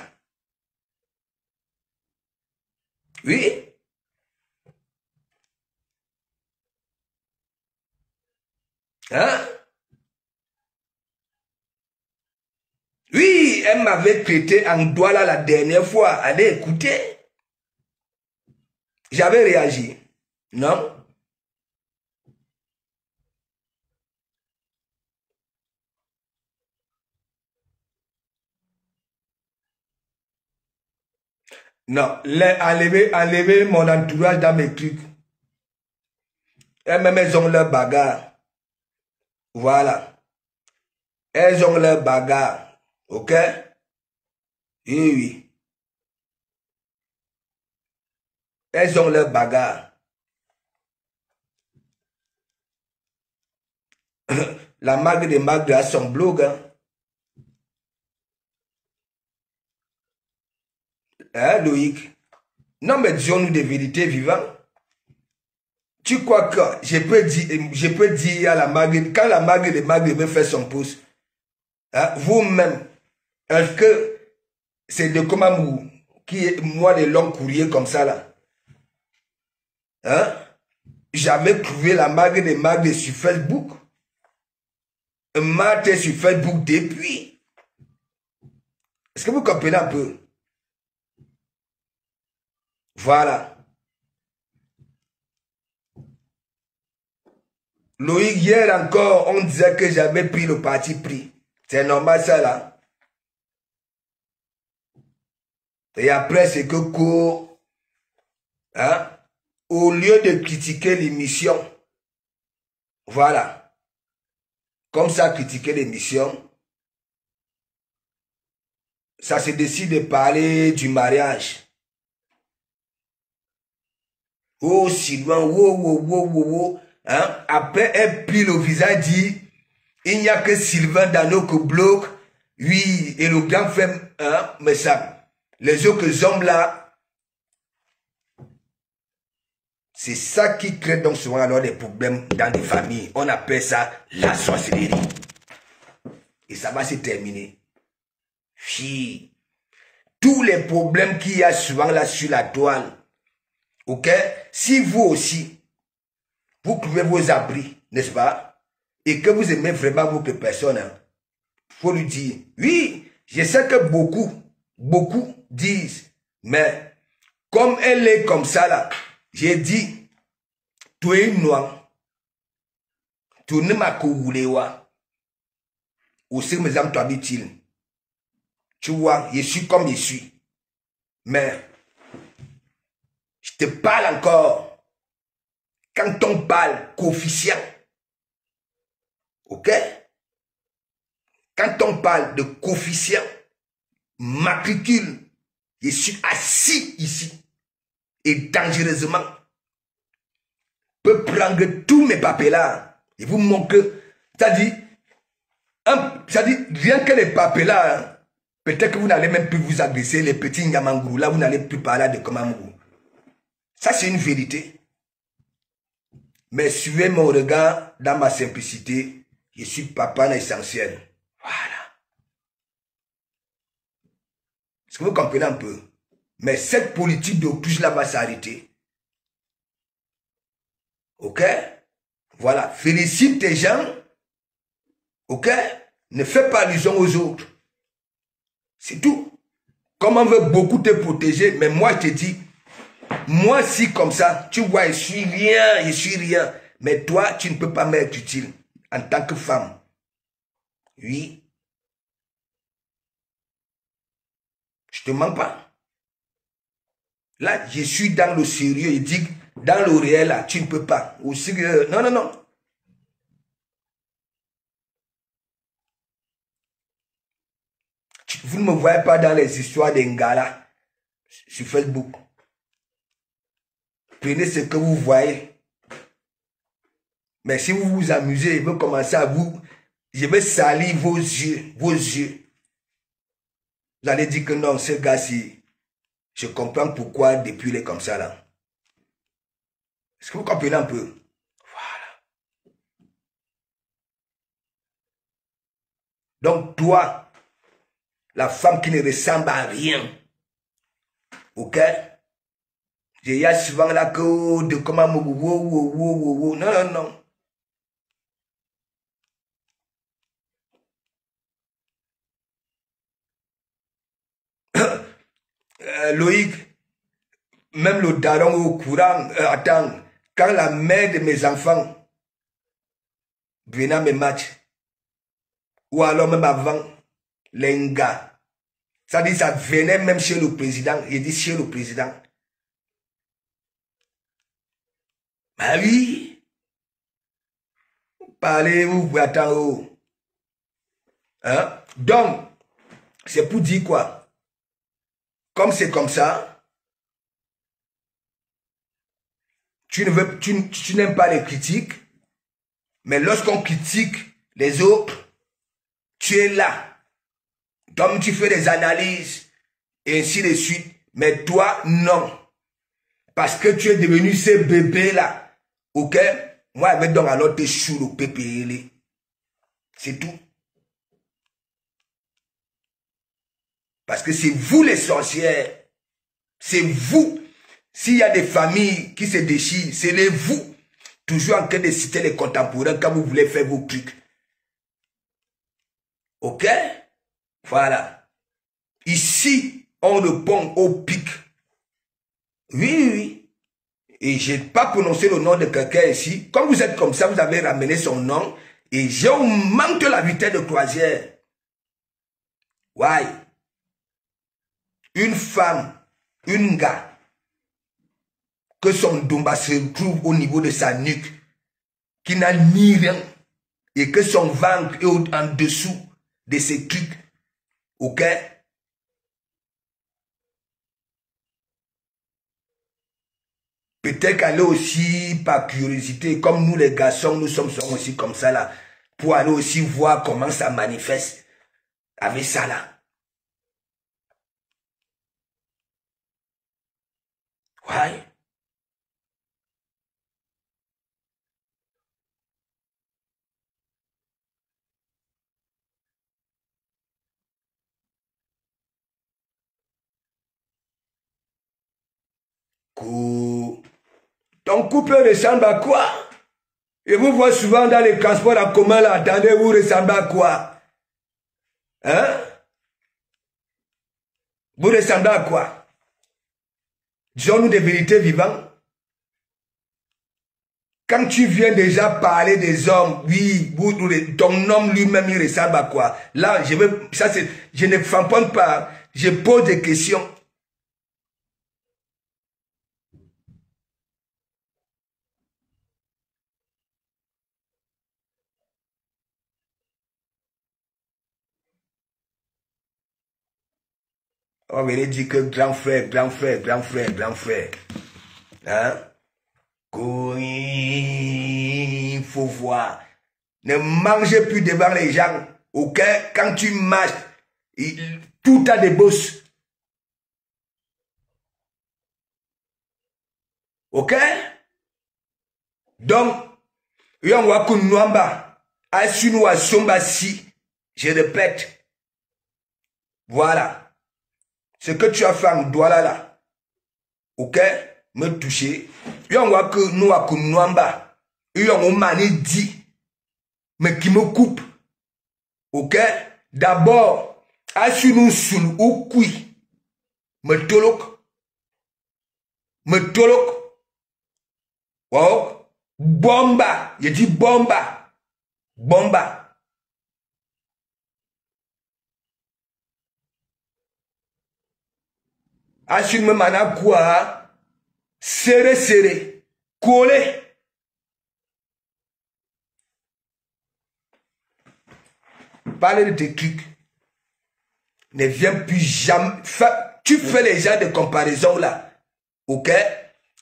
Oui? Hein? Oui, elle m'avait traité en Douala la dernière fois. Allez, écoutez. J'avais réagi. Non? Non, enlever mon entourage dans mes trucs. Elles ont leur bagarre. Voilà. Elles ont leur bagarre. Ok? Oui. Elles ont leur bagarre. La mague des magues a son blog. Hein, Loïc? Non, mais disons-nous des vérités vivantes. Tu crois que je peux dire à la mague, quand la mague des magues me fait son pouce, hein, vous-même, est-ce que c'est de comment qui est moi les longs courriers comme ça là? Hein? J'avais trouvé la mague des magues sur Facebook. M'était sur Facebook depuis. Est-ce que vous comprenez un peu? Voilà. Loïc, hier encore, on disait que j'avais pris le parti pris. C'est normal ça là. Et après, c'est que court. Hein? Au lieu de critiquer l'émission, voilà. Comme ça, critiquer l'émission, ça se décide de parler du mariage. Oh, Sylvain, wow. Hein? Après, elle plie le visage, dit, il n'y a que Sylvain dans notre bloc. Oui, et le grand frère, hein, mais ça, les autres hommes là, C'est ça qui crée donc souvent alors des problèmes dans les familles. On appelle ça la sorcellerie. Et ça va se terminer. Fi. Tous les problèmes qu'il y a souvent là sur la toile. Ok? Si vous aussi, vous trouvez vos abris, n'est-ce pas? Et que vous aimez vraiment votre personne, hein, faut lui dire, oui, je sais que beaucoup disent, mais comme elle est comme ça là, j'ai dit, tu es noir, tu ne m'as qu'au wa. Aussi mes âmes t'habitent-ils. Tu vois, je suis comme je suis. Mais, je te parle encore. Quand on parle coefficient, ok? Quand on parle de coefficient, matricule, je suis assis ici. Et dangereusement, peut prendre tous mes papiers là. Et vous montre, c'est-à-dire, rien que les papiers là, hein, peut-être que vous n'allez même plus vous agresser, les petits Nyamanguru, là, vous n'allez plus parler de Komamuru. Ça, c'est une vérité. Mais suivez mon regard dans ma simplicité. Je suis papa essentiel. Voilà. Est-ce que vous comprenez un peu? Mais cette politique d'autruche là va s'arrêter. Ok? Voilà. Félicite tes gens. Ok? Ne fais pas allusion aux autres. C'est tout. Comme on veut beaucoup te protéger, mais moi je te dis, moi si comme ça, tu vois, je suis rien. Mais toi, tu ne peux pas m'être utile en tant que femme. Oui. Je te mens pas. Là, je suis dans le sérieux. Il dit, dans le réel, là, tu ne peux pas. Aussi, non. Vous ne me voyez pas dans les histoires des Ngala sur Facebook. Prenez ce que vous voyez. Mais si vous vous amusez, je vais commencer à vous... Je vais salir vos yeux. Vous allez dire que non, ce gars-ci, je comprends pourquoi depuis il est comme ça là. Est-ce que vous comprenez un peu? Voilà. Donc toi, la femme qui ne ressemble à rien, ok? Il y a souvent là que de comment... Non. Loïc, même le daron au courant, attends, quand la mère de mes enfants venait à mes matchs, ou alors même avant, les gars, ça dit ça venait même chez le président, il dit chez le président. Bah oui, parlez-vous, attends, hein? Donc, c'est pour dire quoi? Comme c'est comme ça, tu n'aimes pas les critiques, mais lorsqu'on critique les autres, tu es là. Donc tu fais des analyses, et ainsi de suite. Mais toi, non. Parce que tu es devenu ce bébé-là. Ok? Moi, avec donc alors tes choux au PPL. C'est tout. Parce que c'est vous les sorcières. C'est vous. S'il y a des familles qui se déchirent, c'est les vous. Toujours en train de citer les contemporains quand vous voulez faire vos trucs. Ok? Voilà. Ici, on répond au pic. Oui. Et je n'ai pas prononcé le nom de quelqu'un ici. Comme vous êtes comme ça, vous avez ramené son nom. Et je manque la vitesse de croisière. Ouais. Une femme, une gars, que son domba se trouve au niveau de sa nuque, qui n'a ni rien, et que son ventre est en dessous de ses trucs. Ok? Peut-être qu'elle est aussi par curiosité, comme nous les garçons, nous sommes aussi comme ça là, pour aller aussi voir comment ça manifeste avec ça là. Ouais. Ton couple ressemble à quoi? Et vous voyez souvent dans les transports en commun, là, attendez, vous ressemblez à quoi? Hein? Vous ressemblez à quoi? Disons-nous des vérités vivantes. Quand tu viens déjà parler des hommes, oui, ton homme lui-même, il ressemble à quoi? Là, je ne fanfonne pas, je pose des questions. On venait dire que grand frère, grand frère, grand frère, grand frère. Hein? Il faut voir. Ne mangez plus devant les gens. Ok? Quand tu marches, tout a des bosses. Ok? Donc, yon wakun nwamba, asunu wa somba si. Je répète. Voilà. Ce que tu as fait en Douala là. Ok? Me toucher. Yon wakun nwamba. Yon mani dit. Mais qui me coupe. Ok? D'abord, asunu sun ou kui. Me tolok. Me tolok. Wow. Bomba. Je dis bomba. Bomba. Assume mana quoi? Serré, serré. Collé. Parle de tes trucs. Ne viens plus jamais. Tu fais les gens de comparaison là. Ok?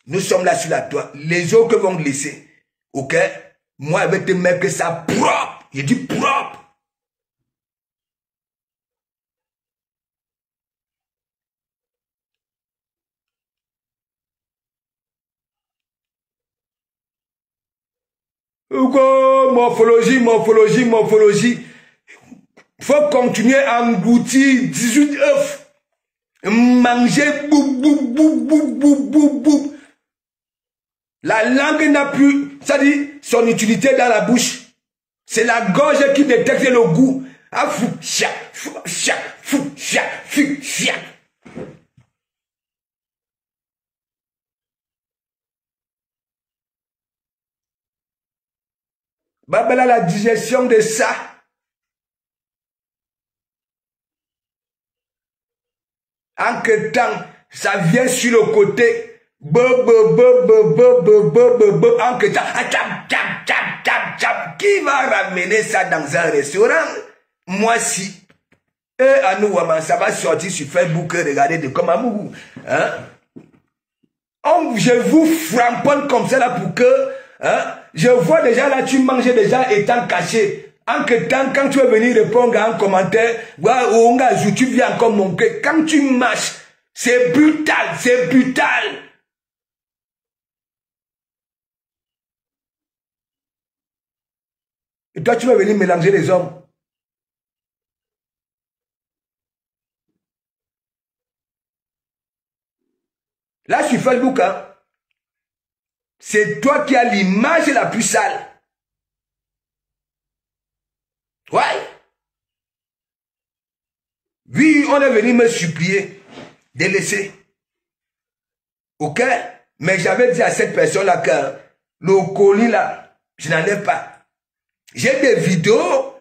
Nous sommes là sur la toile. Les autres vont laisser. Ok? Moi, je vais te mettre ça propre. Je dis propre. Morphologie, morphologie, morphologie. Faut continuer à engloutir 18 œufs. Manger boum, boum, boum, boum, boum, boum, boum. La langue n'a plus, ça dit, son utilité dans la bouche. C'est la gorge qui détecte le goût. Ah, fou, chia, fou, chia, fou, chia, fou, chia. Babala, la digestion de ça. En que temps, ça vient sur le côté. En que temps, qui va ramener ça dans un restaurant? Moi, si. Et à nous, ça va sortir sur Facebook, regardez de comme amour. Hein? Je vous framponne comme ça là pour que, hein? Je vois déjà là, tu manges déjà étant caché. En que temps, quand tu es venu répondre à un commentaire, tu viens encore montrer. Quand tu marches, c'est brutal, c'est brutal. Et toi, tu vas venir mélanger les hommes. Là, sur Facebook, hein, c'est toi qui as l'image la plus sale. Ouais. Oui, on est venu me supplier de laisser. Ok? Mais j'avais dit à cette personne-là que le colis là, je n'en ai pas. J'ai des vidéos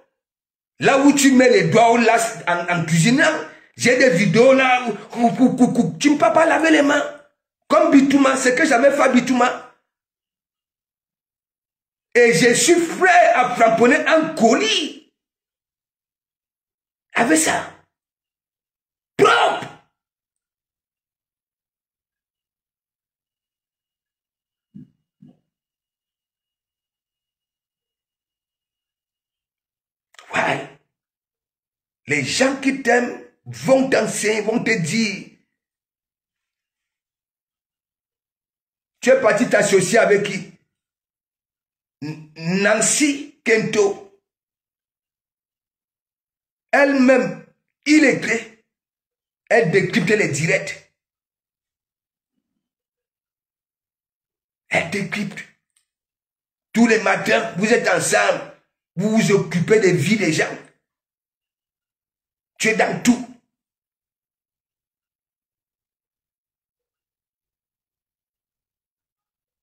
là où tu mets les doigts là en cuisinant. J'ai des vidéos là où tu ne peux pas laver les mains. Comme Bitouma, c'est que j'avais fait Bitouma. Et je suis prêt à framponner un colis. Avec ça. Propre. Ouais. Les gens qui t'aiment vont t'enseigner, vont te dire. Tu es parti t'associer avec qui? Nancy Kento. Elle-même, illettrée, elle décrypte les directs. Elle décrypte. Tous les matins, vous êtes ensemble. Vous vous occupez des vies des gens. Tu es dans tout.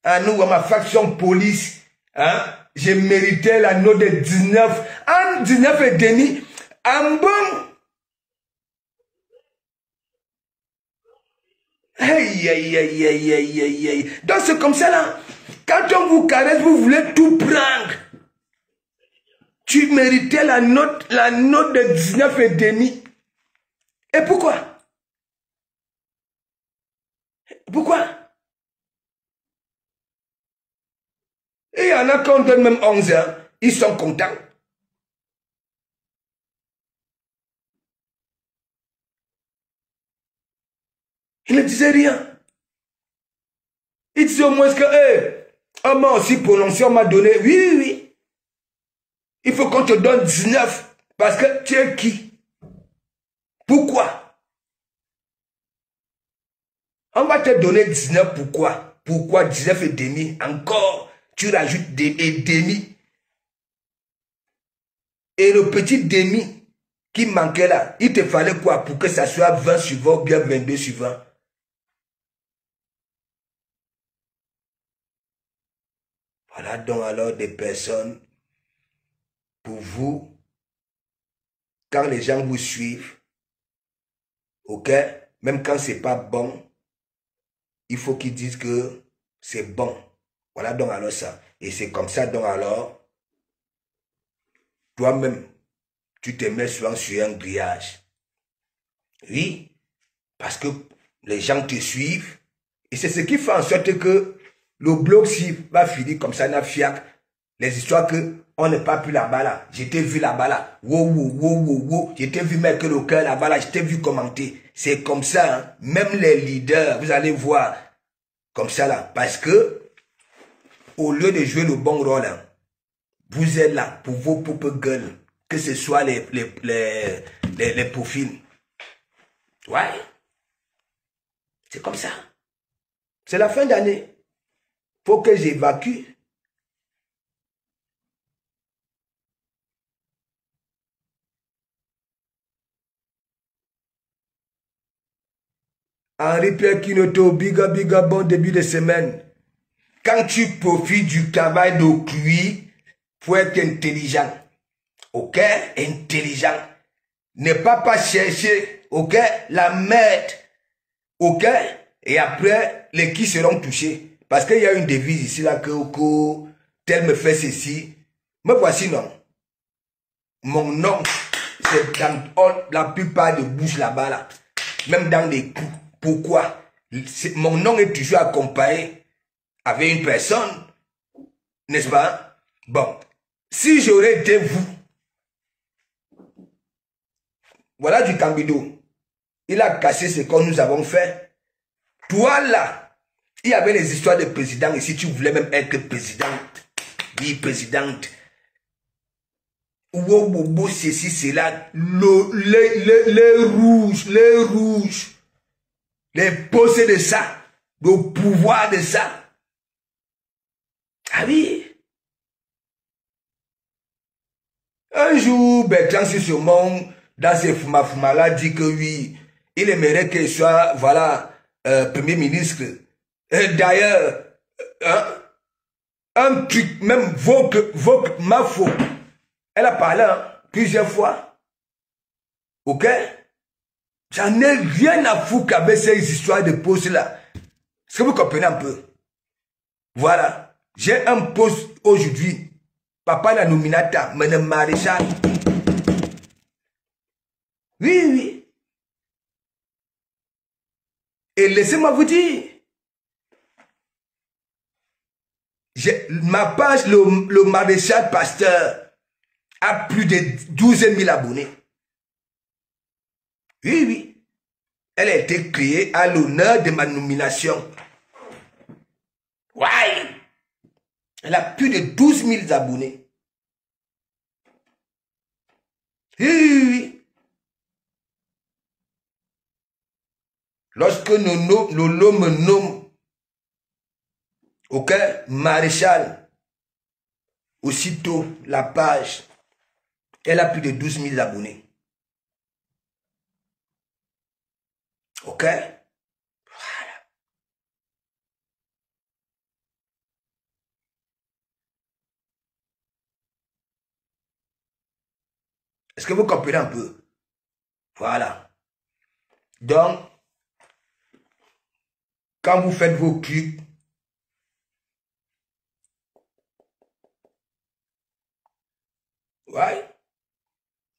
À nous, à ma faction police, hein, j'ai mérité la note de 19. En 19 et demi, en bon. Aïe, aïe, aïe, aïe, aïe, aïe, aïe. Donc c'est comme ça là. Quand on vous caresse, vous voulez tout prendre. Tu méritais la note de 19 et demi. Et pourquoi? Pourquoi? Et il y en a qui ont donné même 11 ans. Ils sont contents. Ils ne disaient rien. Ils disaient au moins que, on m'a aussi prononcé, on m'a donné. Oui, oui, oui. Il faut qu'on te donne 19. Parce que tu es qui? Pourquoi? On va te donner 19, pourquoi? Pourquoi 19 et demi? Encore, tu rajoutes des et demi. Et le petit demi qui manquait là, il te fallait quoi pour que ça soit 20 suivants ou bien 22 suivants? Voilà donc alors des personnes, pour vous, quand les gens vous suivent, ok, même quand c'est pas bon, il faut qu'ils disent que c'est bon. Voilà donc alors ça. Et c'est comme ça donc alors, toi-même, tu te mets souvent sur un grillage. Oui, parce que les gens te suivent. Et c'est ce qui fait en sorte que le blog si va finir comme ça, n'a fiac. Les histoires que on n'est pas plus là-bas là. Je t'ai vu là-bas là. Wow, wow, wow, wow, wow. Je t'ai vu mettre le cœur là-bas là. Je t'ai vu commenter. C'est comme ça. Hein. Même les leaders, vous allez voir. Comme ça là. Parce que, au lieu de jouer le bon rôle, hein, vous êtes là pour vos propres gueules. Que ce soit les profils. Ouais. C'est comme ça. C'est la fin d'année. Faut que j'évacue. Henri Pierre Kinoto, biga biga, bon début de semaine. Quand tu profites du travail d'autrui, faut être intelligent. Ok? Intelligent. Ne pas chercher, ok? La merde. Ok? Et après, les qui seront touchés. Parce qu'il y a une devise ici, là, que tel me fait ceci. Me voici, non. Mon nom, c'est dans la plupart des bouches là-bas, là. Même dans les coups. Pourquoi? Mon nom est toujours accompagné avec une personne. N'est-ce pas? Bon. Si j'aurais été vous, voilà du Cambido. Il a cassé ce que nous avons fait. Toi là, il y avait les histoires de président et si tu voulais même être présidente, oui, présidente. Wow, ceci, c'est là, les rouges, les possédés de ça, le pouvoir de ça. Ah oui. Un jour, Bertrand Sisomon, dans ses fuma-fuma-là, dit que oui, il aimerait qu'il soit, voilà, Premier ministre. D'ailleurs, un truc, même votre Mafo, elle a parlé plusieurs fois. Ok? J'en ai rien à foutre avec ces histoires de postes-là. Est-ce que vous comprenez un peu? Voilà. J'ai un poste aujourd'hui. Papa la nominata, Mme Maréchal. Oui, oui. Et laissez-moi vous dire. Ma page, le Maréchal Pasteur, a plus de 12 000 abonnés. Oui, oui. Elle a été créée à l'honneur de ma nomination. Ouais. Elle a plus de 12 000 abonnés. Oui, oui, oui. Lorsque Lolo me nomme Ok, Maréchal, aussitôt la page, elle a plus de 12 000 abonnés. Ok? Est-ce que vous comprenez un peu? Voilà. Donc, quand vous faites vos clips, ouais.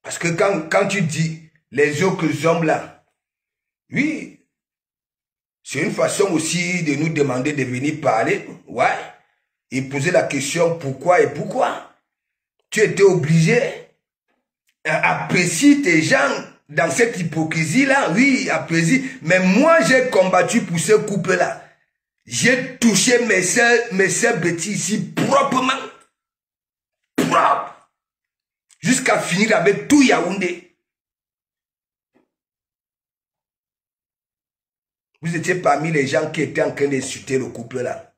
Parce que quand tu dis les autres hommes là, oui, c'est une façon aussi de nous demander de venir parler, ouais, et poser la question pourquoi et pourquoi. Tu étais obligé. Apprécie tes gens dans cette hypocrisie-là, oui, apprécie. Mais moi, j'ai combattu pour ce couple-là. J'ai touché mes sœurs bêtises ici proprement. Propre. Jusqu'à finir avec tout Yaoundé. Vous étiez parmi les gens qui étaient en train d'insulter le couple-là.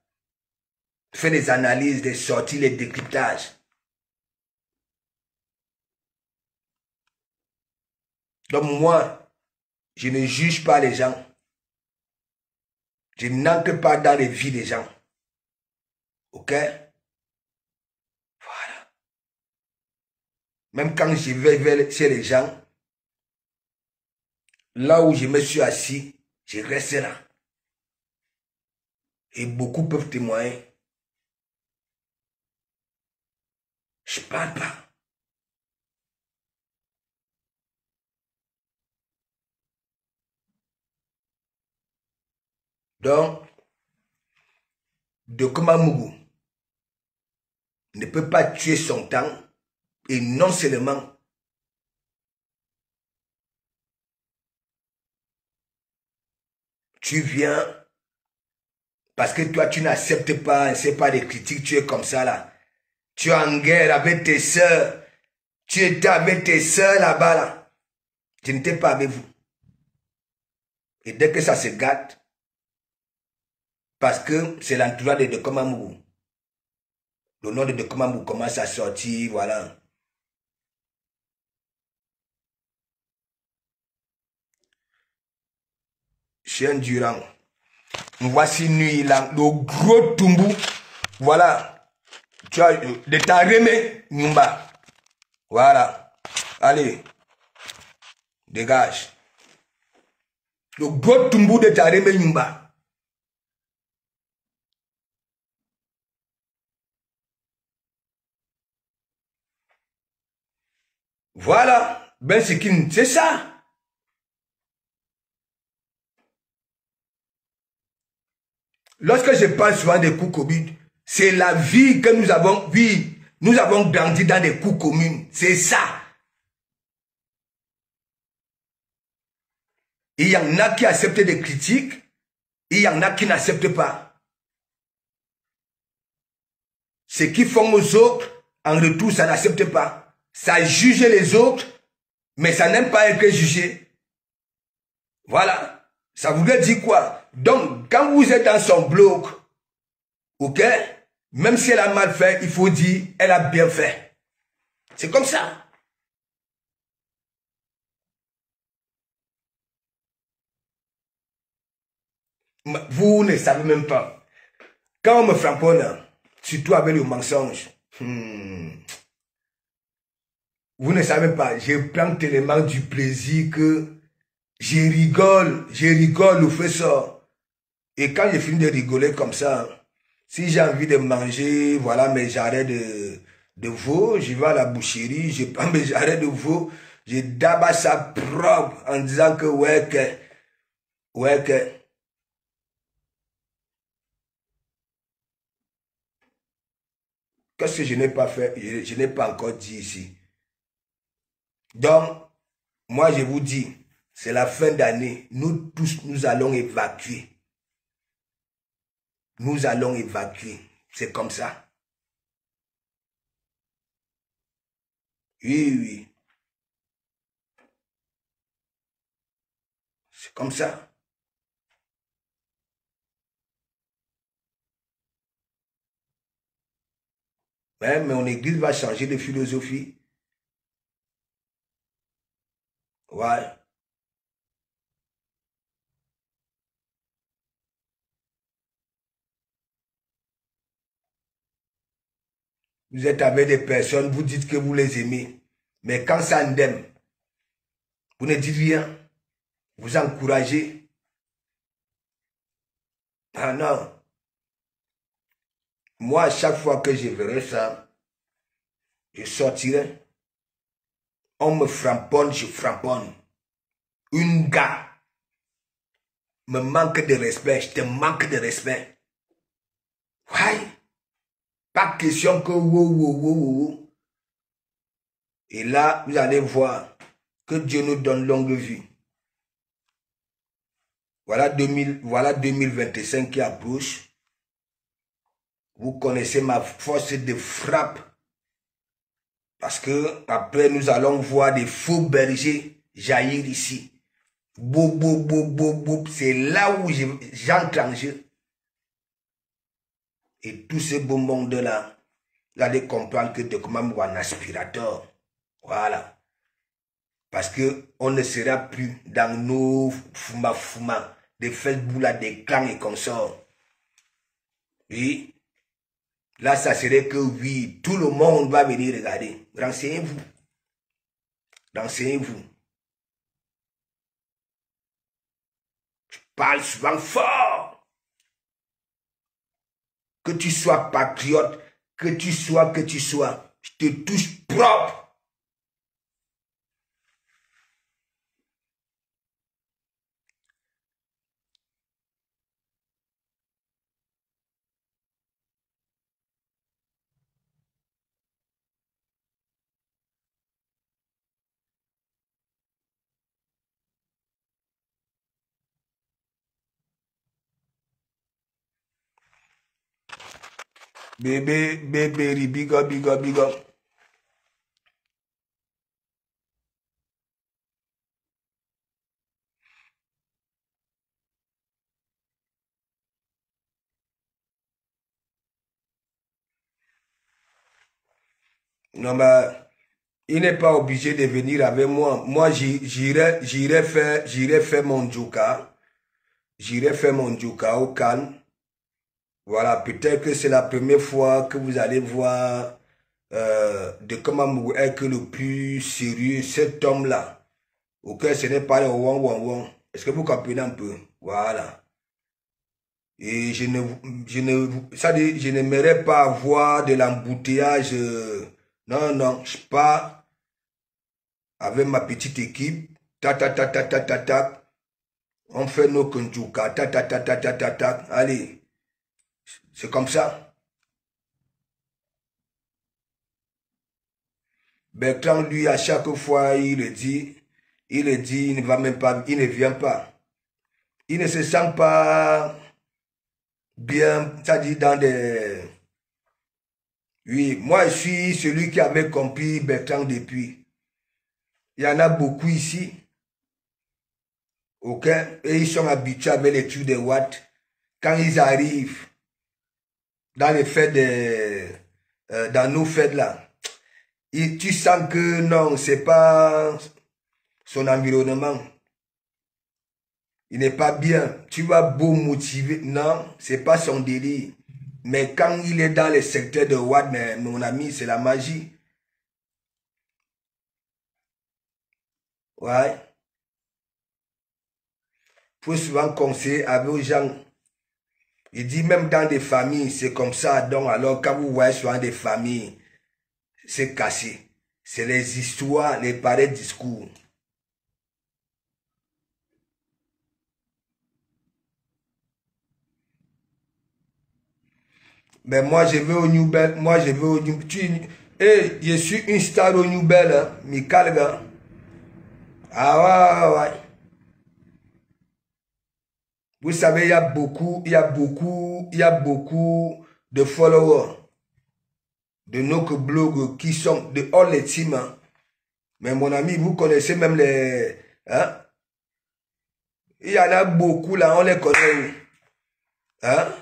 Faire des analyses, des sorties, les décryptages. Donc moi, je ne juge pas les gens. Je n'entre pas dans les vies des gens. Ok? Voilà. Même quand je vais chez les gens, là où je me suis assis, je reste là. Et beaucoup peuvent témoigner. Je ne parle pas. Donc, Dokoma Mougou ne peut pas tuer son temps et non seulement tu viens parce que toi tu n'acceptes pas, c'est pas des critiques, tu es comme ça là. Tu es en guerre avec tes sœurs. Tu étais avec tes sœurs là-bas là. Je n'étais pas avec vous. Et dès que ça se gâte, parce que c'est l'entourage de Dokoma Mougou. Le nom de Dokoma Mougou commence à sortir, voilà. Chien Durand. Voici Nuit, le gros Tumbu. Voilà. Tu as de ta remé, Numba. Voilà. Allez. Dégage. Le gros Tumbu de ta remé, Numba. Voilà. Ben Sikin, c'est ça. Lorsque je parle souvent des coups communs, c'est la vie que nous avons, oui, nous avons grandi dans des coups communs. C'est ça. Il y en a qui acceptent des critiques, il y en a qui n'acceptent pas. Ce qui font aux autres, en retour, ça n'accepte pas. Ça juge les autres, mais ça n'aime pas être jugé. Voilà. Ça voudrait dire quoi? Donc, quand vous êtes dans son bloc, ok, même si elle a mal fait, il faut dire, elle a bien fait. C'est comme ça. Vous ne savez même pas. Quand on me frapponne, surtout avec le mensonge, vous ne savez pas, je prends tellement du plaisir que je rigole, au fait ça. Et quand je finis de rigoler comme ça, si j'ai envie de manger, voilà, mes jarrets de veau, je vais à la boucherie, je prends mes jarrets de veau, je dabas ça propre en disant que ouais que, qu'est-ce que je n'ai pas fait, je n'ai pas encore dit ici. Donc, moi je vous dis, c'est la fin d'année, nous tous, nous allons évacuer. Nous allons évacuer. C'est comme ça. Oui, oui. C'est comme ça. Ouais, mais mon église va changer de philosophie. Ouais. Vous êtes avec des personnes, vous dites que vous les aimez. Mais quand ça ndème, vous ne dites rien. Vous encouragez. Ah non. Moi, à chaque fois que je verrai ça, je sortirai. On me framponne, je framponne. Une gars me manque de respect, je te manque de respect. Ouais. Pas question que wow. Et là, vous allez voir que Dieu nous donne longue vie. Voilà 2025 qui approche. Vous connaissez ma force de frappe. Parce que après, nous allons voir des faux bergers jaillir ici. Boum. C'est là où j'entre en jeu. Et tous ces beaux mondes-là, vous allez comprendre que de comment un aspirateur. Voilà. Parce que on ne sera plus dans nos fuma, des Facebook, des clans et consorts. Oui. Là, ça serait que oui, tout le monde va venir regarder. Renseignez-vous. Renseignez-vous. Je parle souvent fort. Que tu sois patriote, que tu sois, je te touche propre. Bébé, big up. Non, mais il n'est pas obligé de venir avec moi. Moi, j'irai faire mon djouka. J'irai faire mon djouka au calme. Voilà, peut-être que c'est la première fois que vous allez voir de comment est que le plus sérieux, cet homme-là. Ok, ce n'est pas le wang. Est-ce que vous comprenez un peu? Voilà. Et je n'aimerais pas avoir de l'embouteillage. Non, je pars avec ma petite équipe. Ta. On fait nos konjuka. Ta. Allez. C'est comme ça. Bertrand, lui, à chaque fois, il le dit, il ne va même pas, il ne vient pas. Il ne se sent pas bien, c'est-à-dire dans des... Oui, moi, je suis celui qui avait compris Bertrand depuis. Il y en a beaucoup ici. Ok? Et ils sont habitués avec les trucs de Watt. Quand ils arrivent dans les fêtes dans nos fêtes là, tu sens que non, c'est pas son environnement. Il n'est pas bien. Tu vas beau motiver. Non, c'est pas son délire. Mais quand il est dans le secteur de Watt, mais mon ami, c'est la magie. Ouais. Il faut souvent conseiller avec aux gens. Il dit même dans des familles, c'est comme ça. Donc alors quand vous voyez souvent des familles, c'est cassé. C'est les histoires, les pareils discours. Mais moi je veux au New Bell, je suis une star au New Bell, hein, Mikalga. Ah ouais. Vous savez, il y a beaucoup de followers de nos blogs qui sont de hors les teams. Hein. Mais mon ami, vous connaissez même les... Hein? Il y en a beaucoup là, on les connaît. Hein?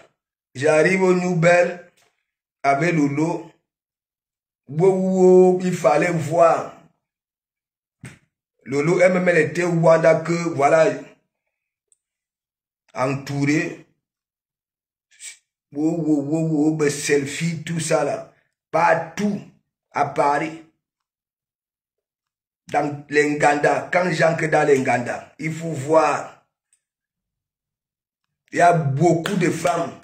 J'arrive au New Bell avec Lolo. Il fallait voir. Lolo même elle était Wanda que voilà entouré. Selfie, tout ça là. Partout à Paris. Dans l'Enganda. Quand j'entre dans l'Enganda, il faut voir. Il y a beaucoup de femmes.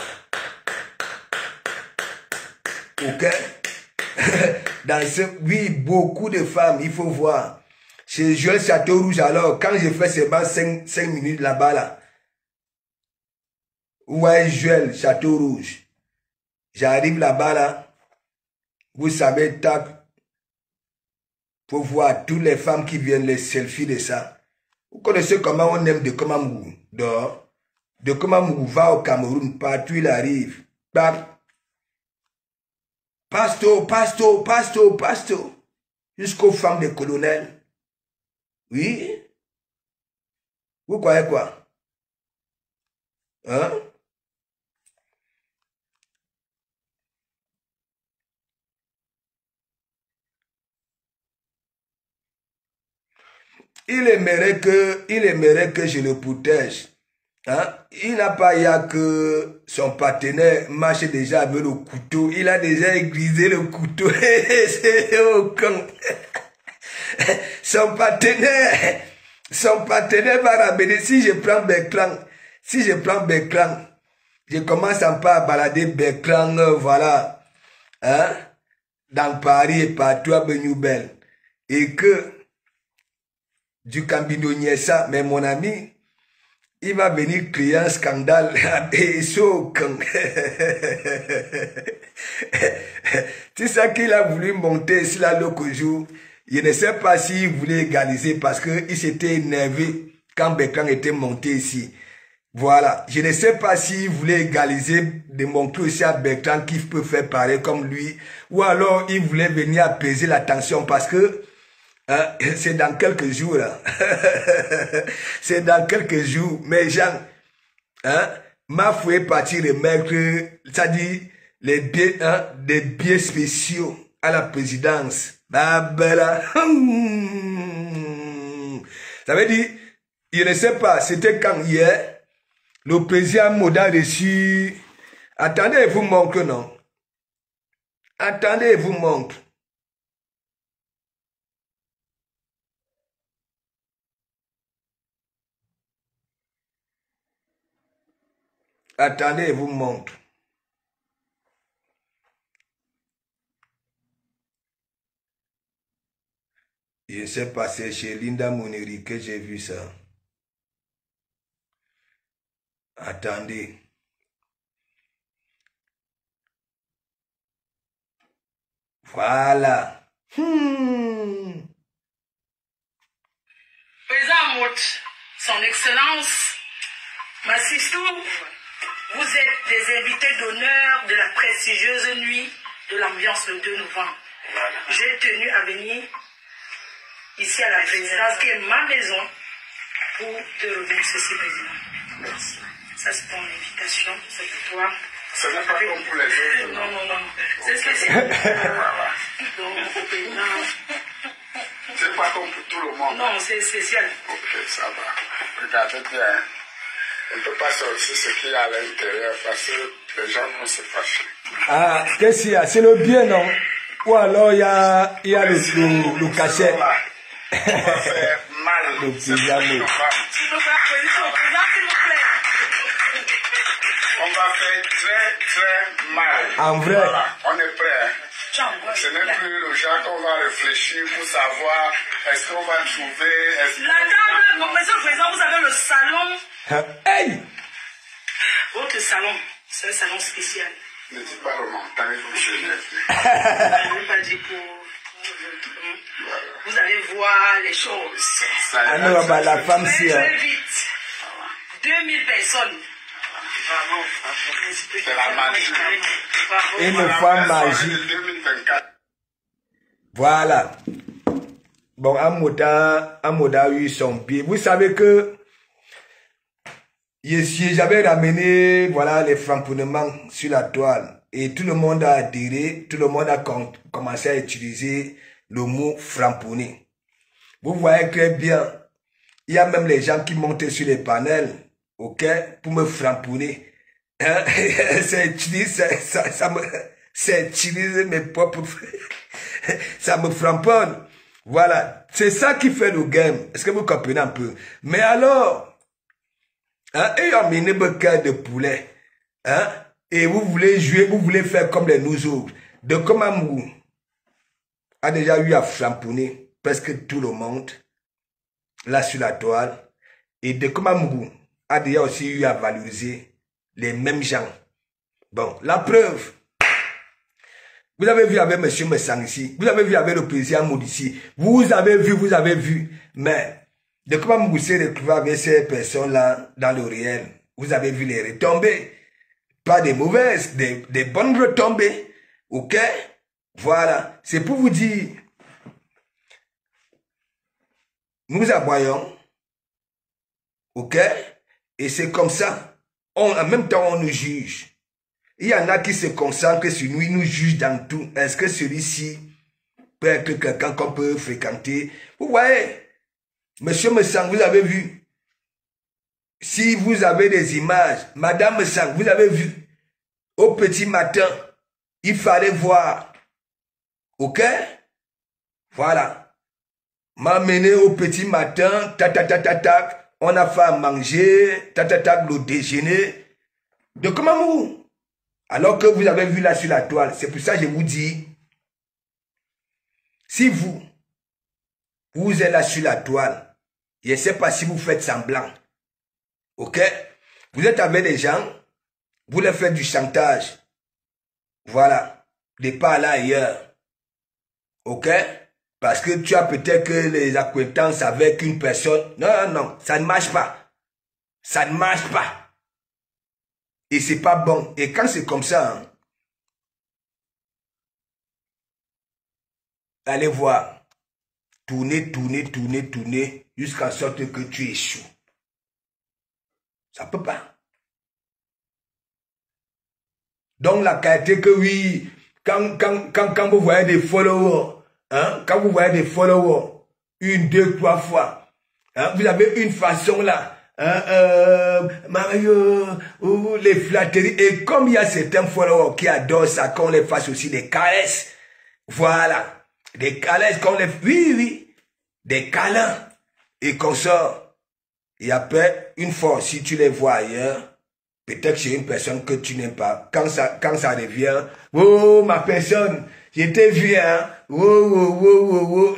Ok? Oui, beaucoup de femmes, il faut voir. Chez Joël Château Rouge, alors, quand je fais ces 5 minutes là-bas, là, ouais, Joël Château Rouge, j'arrive là-bas, là, vous savez, tac, pour voir toutes les femmes qui viennent les selfies de ça. Vous connaissez comment on aime de Komamou, dehors. De Komamou va au Cameroun, partout il arrive. Bam. Pasto. Jusqu'aux femmes des colonels. Oui. Vous croyez quoi? Hein? Il aimerait que je le protège. Hein? Il n'a pas eu que son partenaire marche déjà avec le couteau. Il a déjà aiguisé le couteau. C'est au con. Son partenaire va ramener. Si je prends Berklang, je commence à pas balader Berklang, voilà, hein, dans Paris et partout à Benoubel. Et que du Cambino Niessa, mais mon ami, il va venir créer un scandale et c'est ça qu'il a voulu monter ici là l'autre jour. Je ne sais pas s'il voulait égaliser parce qu'il s'était énervé quand Berklang était monté ici. Voilà. Je ne sais pas s'il voulait égaliser, de montrer aussi à Berklang qu'il peut faire pareil comme lui. Ou alors il voulait venir apaiser la tension parce que c'est dans quelques jours. Hein. C'est dans quelques jours. Mais Jean, hein, ma fouille est parti remettre, c'est-à-dire les billets, hein, des billets spéciaux à la présidence. Babela. Ça veut dire, je ne sais pas, c'était quand hier, le président Moda a reçu. Attendez, il vous montre, non? Attendez, il vous montre. Attendez, je vous montre. Je ne sais pas, c'est chez Linda Moneri que j'ai vu ça. Attendez. Voilà. Président Mout, son Excellence, Massistou, vous êtes des invités d'honneur de la prestigieuse nuit de l'ambiance le 2 novembre. Voilà. J'ai tenu à venir ici à la présidence, qui est ma maison, pour te remettre ceci, président. Merci. Ça, c'est ton invitation, c'est pour toi. Ce n'est pas comme pour les autres. Non. C'est spécial. Donc, président. C'est pas comme pour tout le monde. Non, c'est spécial. Ok, ça va. Regardez bien. On ne peut pas sortir ce qu'il y a à l'intérieur parce que les gens vont se fâcher. Ah, qu'est-ce qu'il y a? C'est le bien, non? Ou alors il y a le cachet. On va faire mal. Le pyjama. On va faire très mal. En vrai. Voilà, on est prêt. Hein? Ce n'est plus le genre qu'on va réfléchir pour savoir est-ce qu'on va trouver. La table, monsieur le président, vous avez le salon. Hey! Votre salon, c'est un salon spécial. Ne dis pas le montant, il faut que je ne veux pas dire pour. Vous allez voir les choses. Ah non, bah, la femme, c'est. Très vite. 2000 personnes. C'est la magie. Une femme magique. Voilà. Bon, Amoda a eu son pied. Vous savez que J'avais ramené, voilà, les framponnements sur la toile. Et tout le monde a adhéré, tout le monde a commencé à utiliser le mot framponner. Vous voyez très bien, il y a même les gens qui montent sur les panels, ok, pour me framponner. Hein? C'est utiliser mes propres... ça me framponne. Voilà, c'est ça qui fait le game. Est-ce que vous comprenez un peu? Mais alors, hein, et amenez un cœur de poulet, hein, et vous voulez jouer, vous voulez faire comme les nous autres. De Komamou a déjà eu à framponner presque tout le monde, là sur la toile, et de Komamou a déjà aussi eu à valoriser les mêmes gens. Bon, la preuve, vous avez vu avec M. Messang ici, vous avez vu avec le président Moudissi, vous avez vu, mais de comment vous s'est retrouvé avec ces personnes-là dans le réel, vous avez vu les retombées, pas des mauvaises, des bonnes retombées, ok? Voilà, c'est pour vous dire, nous aboyons, ok? Et c'est comme ça, en même temps on nous juge. Il y en a qui se concentrent sur nous, ils nous jugent dans tout. Est-ce que celui-ci peut être quelqu'un qu'on peut fréquenter? Vous voyez, Monsieur Messang, vous avez vu. Si vous avez des images, Madame Messang, vous avez vu. Au petit matin, il fallait voir. Ok? Voilà. M'amener au petit matin, ta, on a fait à manger, le déjeuner. De comment vous? Alors que vous avez vu là sur la toile, c'est pour ça que je vous dis, si vous êtes là sur la toile, je ne sais pas si vous faites semblant, ok? Vous êtes avec les gens, vous leur faites du chantage, voilà, de pas là ailleurs, ok? Parce que tu as peut-être que les acquaintances avec une personne, non, ça ne marche pas, ça ne marche pas. Et c'est pas bon. Et quand c'est comme ça, hein, allez voir. Tourner, jusqu'à sorte que tu échoues. Ça peut pas. Donc la qualité que oui, quand vous voyez des followers, hein, quand vous voyez des followers, 1, 2, 3 fois, hein, vous avez une façon là, Mario, les flatteries. Et comme il y a certains followers qui adorent ça, qu'on les fasse aussi des caresses. Voilà. Des caresses, qu'on les... Oui. Des câlins. Et qu'on sort. Et après, une fois, si tu les vois ailleurs, peut-être chez une personne que tu n'aimes pas, quand ça revient, oh, ma personne, j'étais vu, hein. Oh.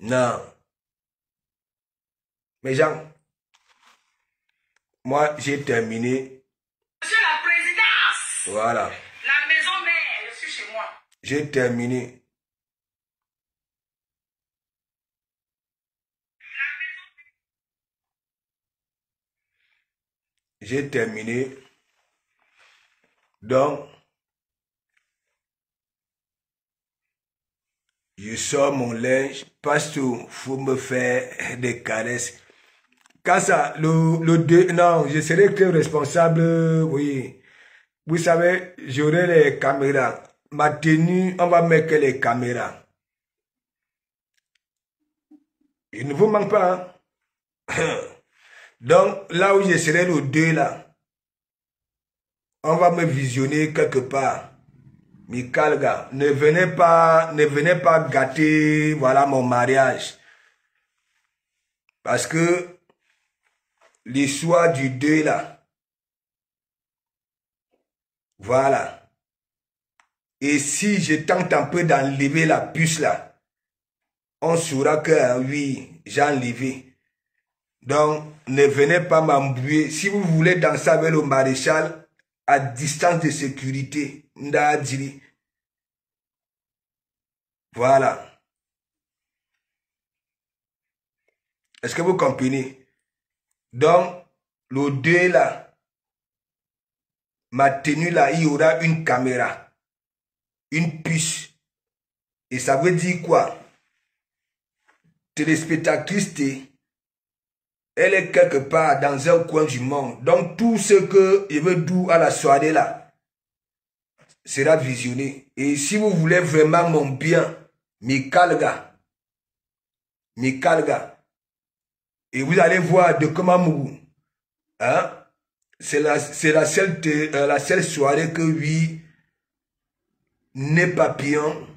Non. Mes gens, moi, j'ai terminé. Monsieur la présidence. Voilà. La maison mère, je suis chez moi. J'ai terminé. J'ai terminé. Donc, je sors mon linge parce qu'il faut me faire des caresses. Quand ça, non, je serai que responsable, oui. Vous savez, j'aurai les caméras. Ma tenue, on va mettre les caméras. Il ne vous manque pas, hein? Donc, là où je serai le 2, là, on va me visionner quelque part. Mikalga, ne venez pas gâter, voilà, mon mariage. Parce que l'histoire du 2 là, voilà. Et si je tente un peu d'enlever la puce là, on saura que oui, j'ai enlevé. Donc, ne venez pas m'embrouiller. Si vous voulez danser avec le maréchal à distance de sécurité, Ndadjiri. Voilà. Est-ce que vous comprenez? Donc, le 2 là, ma tenue là, il y aura une caméra, une puce. Et ça veut dire quoi? Téléspectatrice, Elle est quelque part dans un coin du monde. Donc tout ce que je veux d'où à la soirée là sera visionné. Et si vous voulez vraiment mon bien, Mikalga. Et vous allez voir de Komamougou. Hein? C'est la seule soirée que oui, Né Papillon,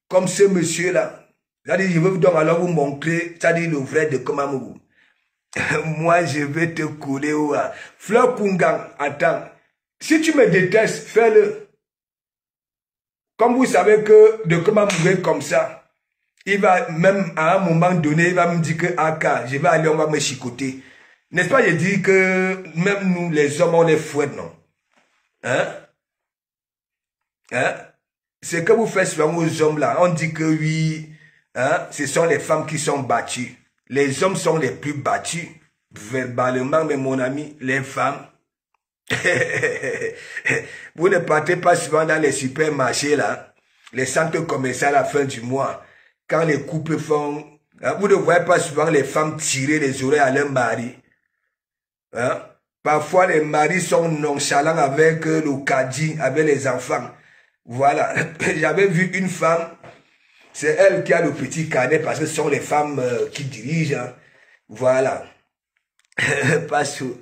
comme ce monsieur-là. C'est-à-dire, je veux donc alors vous montrer, c'est-à-dire le vrai de Komamougou. Moi, je vais te couler. Fleur Kungang, attends. Si tu me détestes, fais-le. Comme vous savez que de Komamougou est comme ça, il va même à un moment donné, il va me dire que Aka, je vais aller, on va me chicoter. N'est-ce pas, je dis que même nous, les hommes, on les fouette, non? Hein? Hein? Ce que vous faites souvent aux hommes là, on dit que oui, hein, ce sont les femmes qui sont battues. Les hommes sont les plus battus, verbalement, mais mon ami, les femmes. Vous ne partez pas souvent dans les supermarchés là, les centres commerciaux à la fin du mois, quand les couples font, hein, vous ne voyez pas souvent les femmes tirer les oreilles à leur mari. Hein? Parfois les maris sont nonchalants avec le caddie, avec les enfants. Voilà, j'avais vu une femme, c'est elle qui a le petit carnet parce que ce sont les femmes qui dirigent. Hein. Voilà. Pas sûr.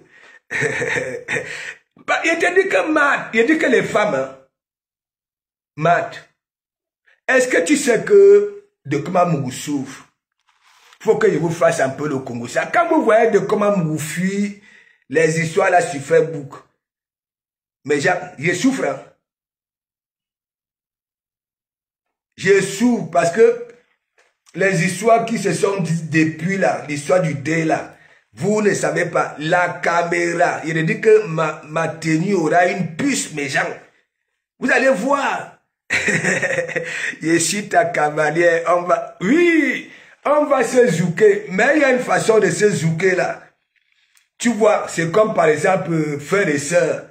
Il te dit que Matt, il dit que les femmes, hein, Matt, est-ce que tu sais que de Komamougou souffre? Il faut que je vous fasse un peu le Congo. Quand vous voyez de Komamougou fuit les histoires là sur Facebook, mais je souffre. Hein. Je souffre parce que les histoires qui se sont dites depuis là, l'histoire du dé là, vous ne savez pas, la caméra, il dit que ma tenue aura une puce, mes gens. Vous allez voir. Je suis ta cavalière, on va, oui, on va se zouker, mais il y a une façon de se zouker là. Tu vois, c'est comme par exemple, frères et sœurs,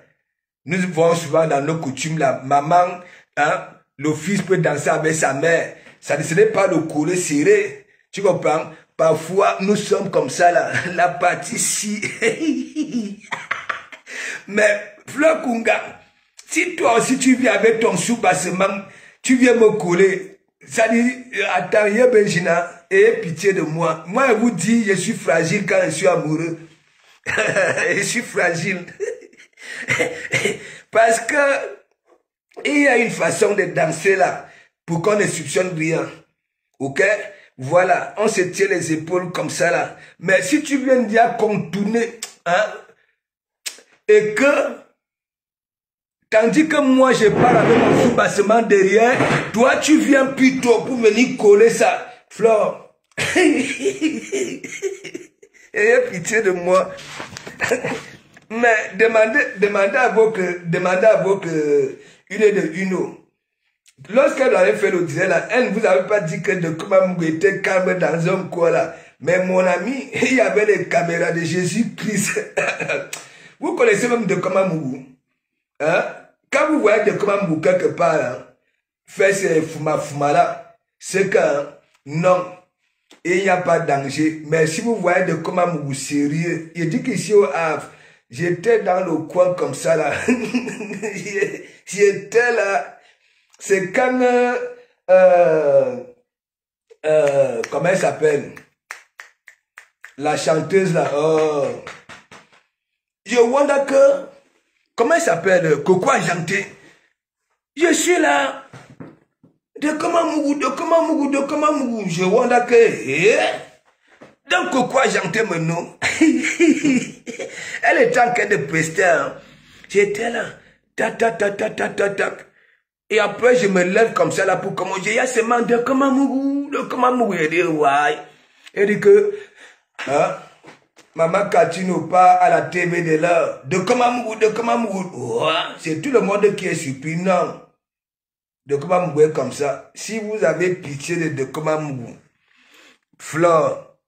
nous voyons souvent dans nos coutumes là, maman, hein, le fils peut danser avec sa mère. Ça ne serait pas le collet serré. Tu comprends? Parfois, nous sommes comme ça, là. La partie ici. Mais, Fleur Kunga, si toi aussi tu viens avec ton sous-bassement, tu viens me coller. Ça dit, attends, Benjina, ayez pitié de moi. Moi, je vous dis, je suis fragile quand je suis amoureux. Je suis fragile. Parce que, il y a une façon de danser là, pour qu'on ne soupçonne rien. Ok? Voilà, on se tient les épaules comme ça là. Mais si tu viens déjà contourner, hein, et que, tandis que moi je pars avec mon sous-bassement derrière, toi tu viens plutôt pour venir coller ça. Flore, ayez pitié de moi. Mais demandez à votre une de Uno. Lorsqu'elle avait fait le direct là, elle ne vous avait pas dit que de Komamougou était calme dans un coin là. Mais mon ami, il y avait les caméras de Jésus-Christ. Vous connaissez même de Komamougou. Hein? Quand vous voyez de Komamougou quelque part, hein, faire ces fuma là, c'est que non, il n'y a pas de danger. Mais si vous voyez de Komamougou sérieux, il dit qu'ici au Havre, j'étais dans le coin comme ça là. J'étais là. C'est quand comment elle s'appelle? La chanteuse là. Oh. Je wonder que comment elle s'appelle? Coco Ajanté. Je suis là. De Komamougou. Je wonder que donc Coco Ajanté maintenant. Elle est en train de prester. Hein. J'étais là. Tac. Et après, je me lève comme ça là pour commencer. Il y a ce man de Komamougou. Il dit, ouais. Il dit que, hein, Maman Katino pas à la TV de l'heure. De Komamougou. Ouais. C'est tout le monde qui est surpris. Non. De Komamougou est comme ça. Si vous avez pitié de Komamougou, Flore,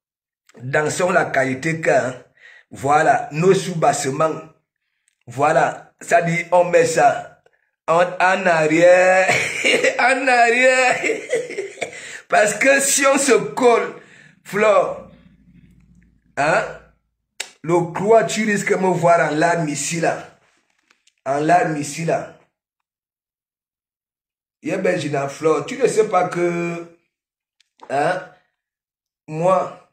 dansons la qualité qu'un. Voilà. Nos sous-bassements. Voilà. Ça dit, on met ça. En arrière, en arrière. Parce que si on se colle, Flore, hein? Le croix, tu risques de me voir en larmes ici, là. En larmes ici, là. Yébéjina Flore, tu ne sais pas que, hein? Moi,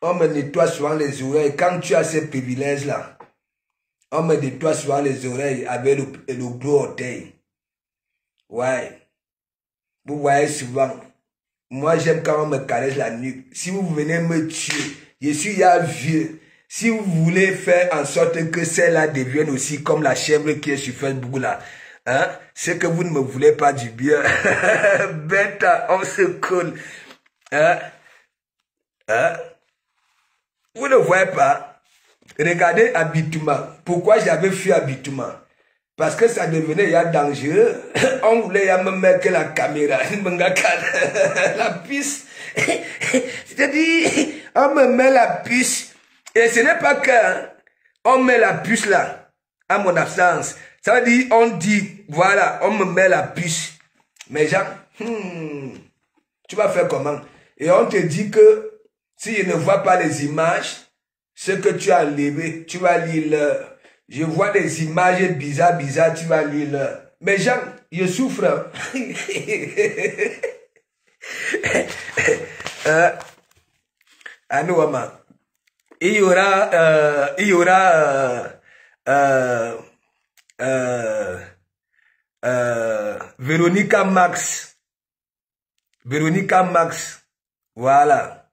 on me nettoie souvent les oreilles. Quand tu as ces privilèges-là, on me nettoie souvent les oreilles avec le gros orteil. Ouais. Vous voyez souvent. Moi, j'aime quand on me caresse la nuque. Si vous venez me tuer, je suis ya vieux. Si vous voulez faire en sorte que celle-là devienne aussi comme la chèvre qui est sur Facebook là, hein, c'est que vous ne me voulez pas du bien. Bête, on se colle. Hein? Hein? Vous ne voyez pas? Regardez habitement. Pourquoi j'avais fui habitement? Parce que ça devenait dangereux. On voulait me mettre la caméra. La puce. C'est-à-dire, on me met la puce. Et ce n'est pas que on met la puce là, à mon absence. Ça veut dire, on dit, voilà, on me met la puce. Mais genre, tu vas faire comment? Et on te dit que si je ne vois pas les images, ce que tu as enlevé, tu vas lire l'heure. Je vois des images bizarres, tu vas lire l'heure. Mais Jean, je souffre. Anouama. Il y aura Véronica Max. Véronica Max. Voilà.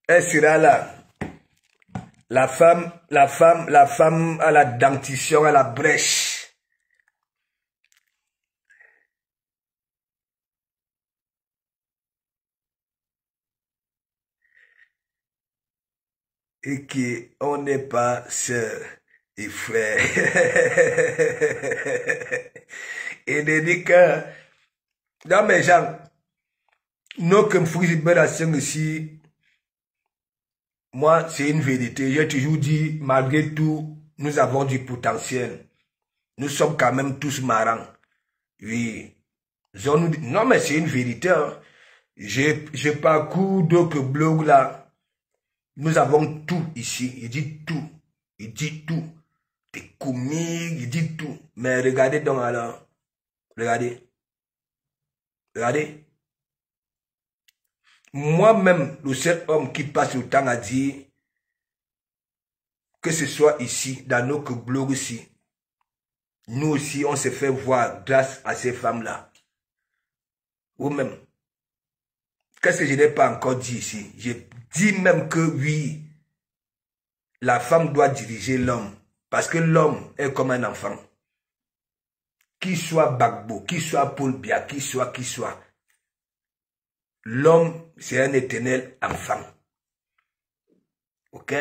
Elle sera là. La femme à la dentition, à la brèche. Et qu'on n'est pas sœurs et frères. Et de dire que, dans mes gens, nous comme frères ici, moi, c'est une vérité. J'ai toujours dit, malgré tout, nous avons du potentiel. Nous sommes quand même tous marrants. Oui. Non, mais c'est une vérité. Hein. Je parcours d'autres blogs là. Nous avons tout ici. Il dit tout. Il dit tout. Des comiques, il dit tout. Mais regardez donc alors. Regardez. Regardez. Moi-même, le seul homme qui passe le temps à dire que ce soit ici, dans notre blog ici, nous aussi, on se fait voir grâce à ces femmes-là. Ou même, qu'est-ce que je n'ai pas encore dit ici? Je dis même que oui, la femme doit diriger l'homme, parce que l'homme est comme un enfant. Qu'il soit Gbagbo, qu'il soit Paul Biya, qu'il soit. L'homme, c'est un éternel enfant. Ok?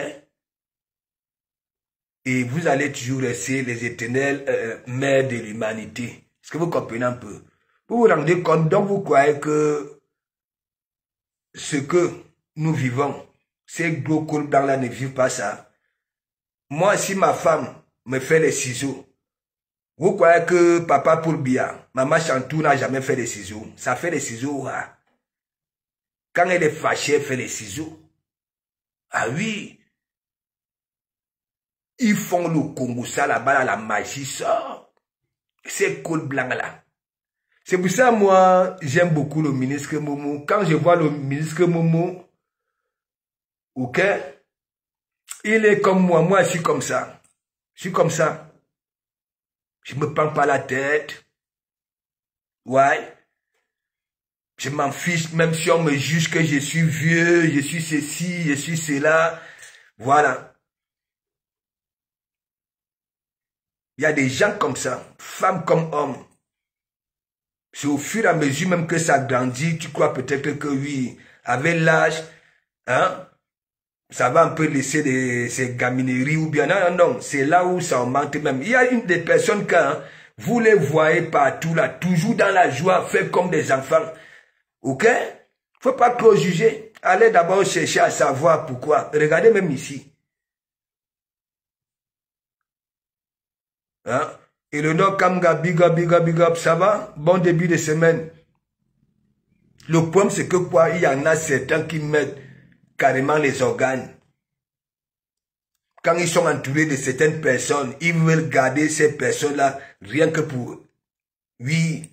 Et vous allez toujours rester les éternels mères de l'humanité. Est-ce que vous comprenez un peu? Vous vous rendez compte, donc vous croyez que ce que nous vivons, ces gros cols blancs là ne vivent pas ça. Moi, si ma femme me fait les ciseaux, vous croyez que papa Paul Biya, maman Chantou n'a jamais fait les ciseaux? Ça fait les ciseaux, hein? Quand elle est fâchée, elle fait les ciseaux. Ah oui. Ils font le Congo, ça là-bas, la magie sort. Ces cols blancs là. C'est pour ça, moi, j'aime beaucoup le ministre Momo. Quand je vois le ministre Momo, ok, il est comme moi, je suis comme ça. Je suis comme ça. Je me prends pas la tête. Ouais. Je m'en fiche, même si on me juge que je suis vieux, je suis ceci, je suis cela. Voilà. Il y a des gens comme ça, femmes comme hommes. C'est au fur et à mesure même que ça grandit, tu crois peut-être que oui, avec l'âge, hein, ça va un peu laisser ces gamineries ou bien non, c'est là où ça augmente même. Il y a des personnes quand vous les voyez partout là, toujours dans la joie, fait comme des enfants. Ok? Faut pas trop juger. Allez d'abord chercher à savoir pourquoi. Regardez même ici. Hein? Et le nom Kamga, big up, ça va? Bon début de semaine. Le problème, c'est que quoi, il y en a certains qui mettent carrément les organes. Quand ils sont entourés de certaines personnes, ils veulent garder ces personnes-là rien que pour... Oui.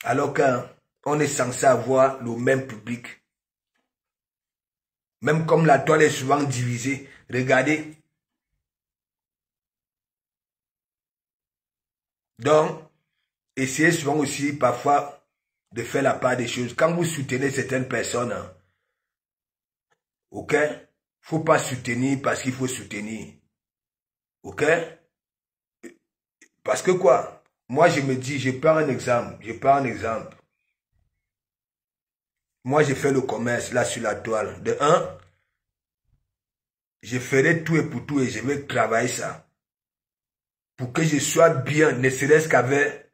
Alors qu'on est censé avoir le même public. Même comme la toile est souvent divisée. Regardez. Donc, essayez souvent aussi parfois de faire la part des choses. Quand vous soutenez certaines personnes, hein, ok? Faut pas soutenir parce qu'il faut soutenir. Ok? Parce que quoi? Moi, je me dis, je prends un exemple. Moi, j'ai fait le commerce là sur la toile. De un, je ferai tout et pour tout et je vais travailler ça. Pour que je sois bien, ne serait-ce qu'avec,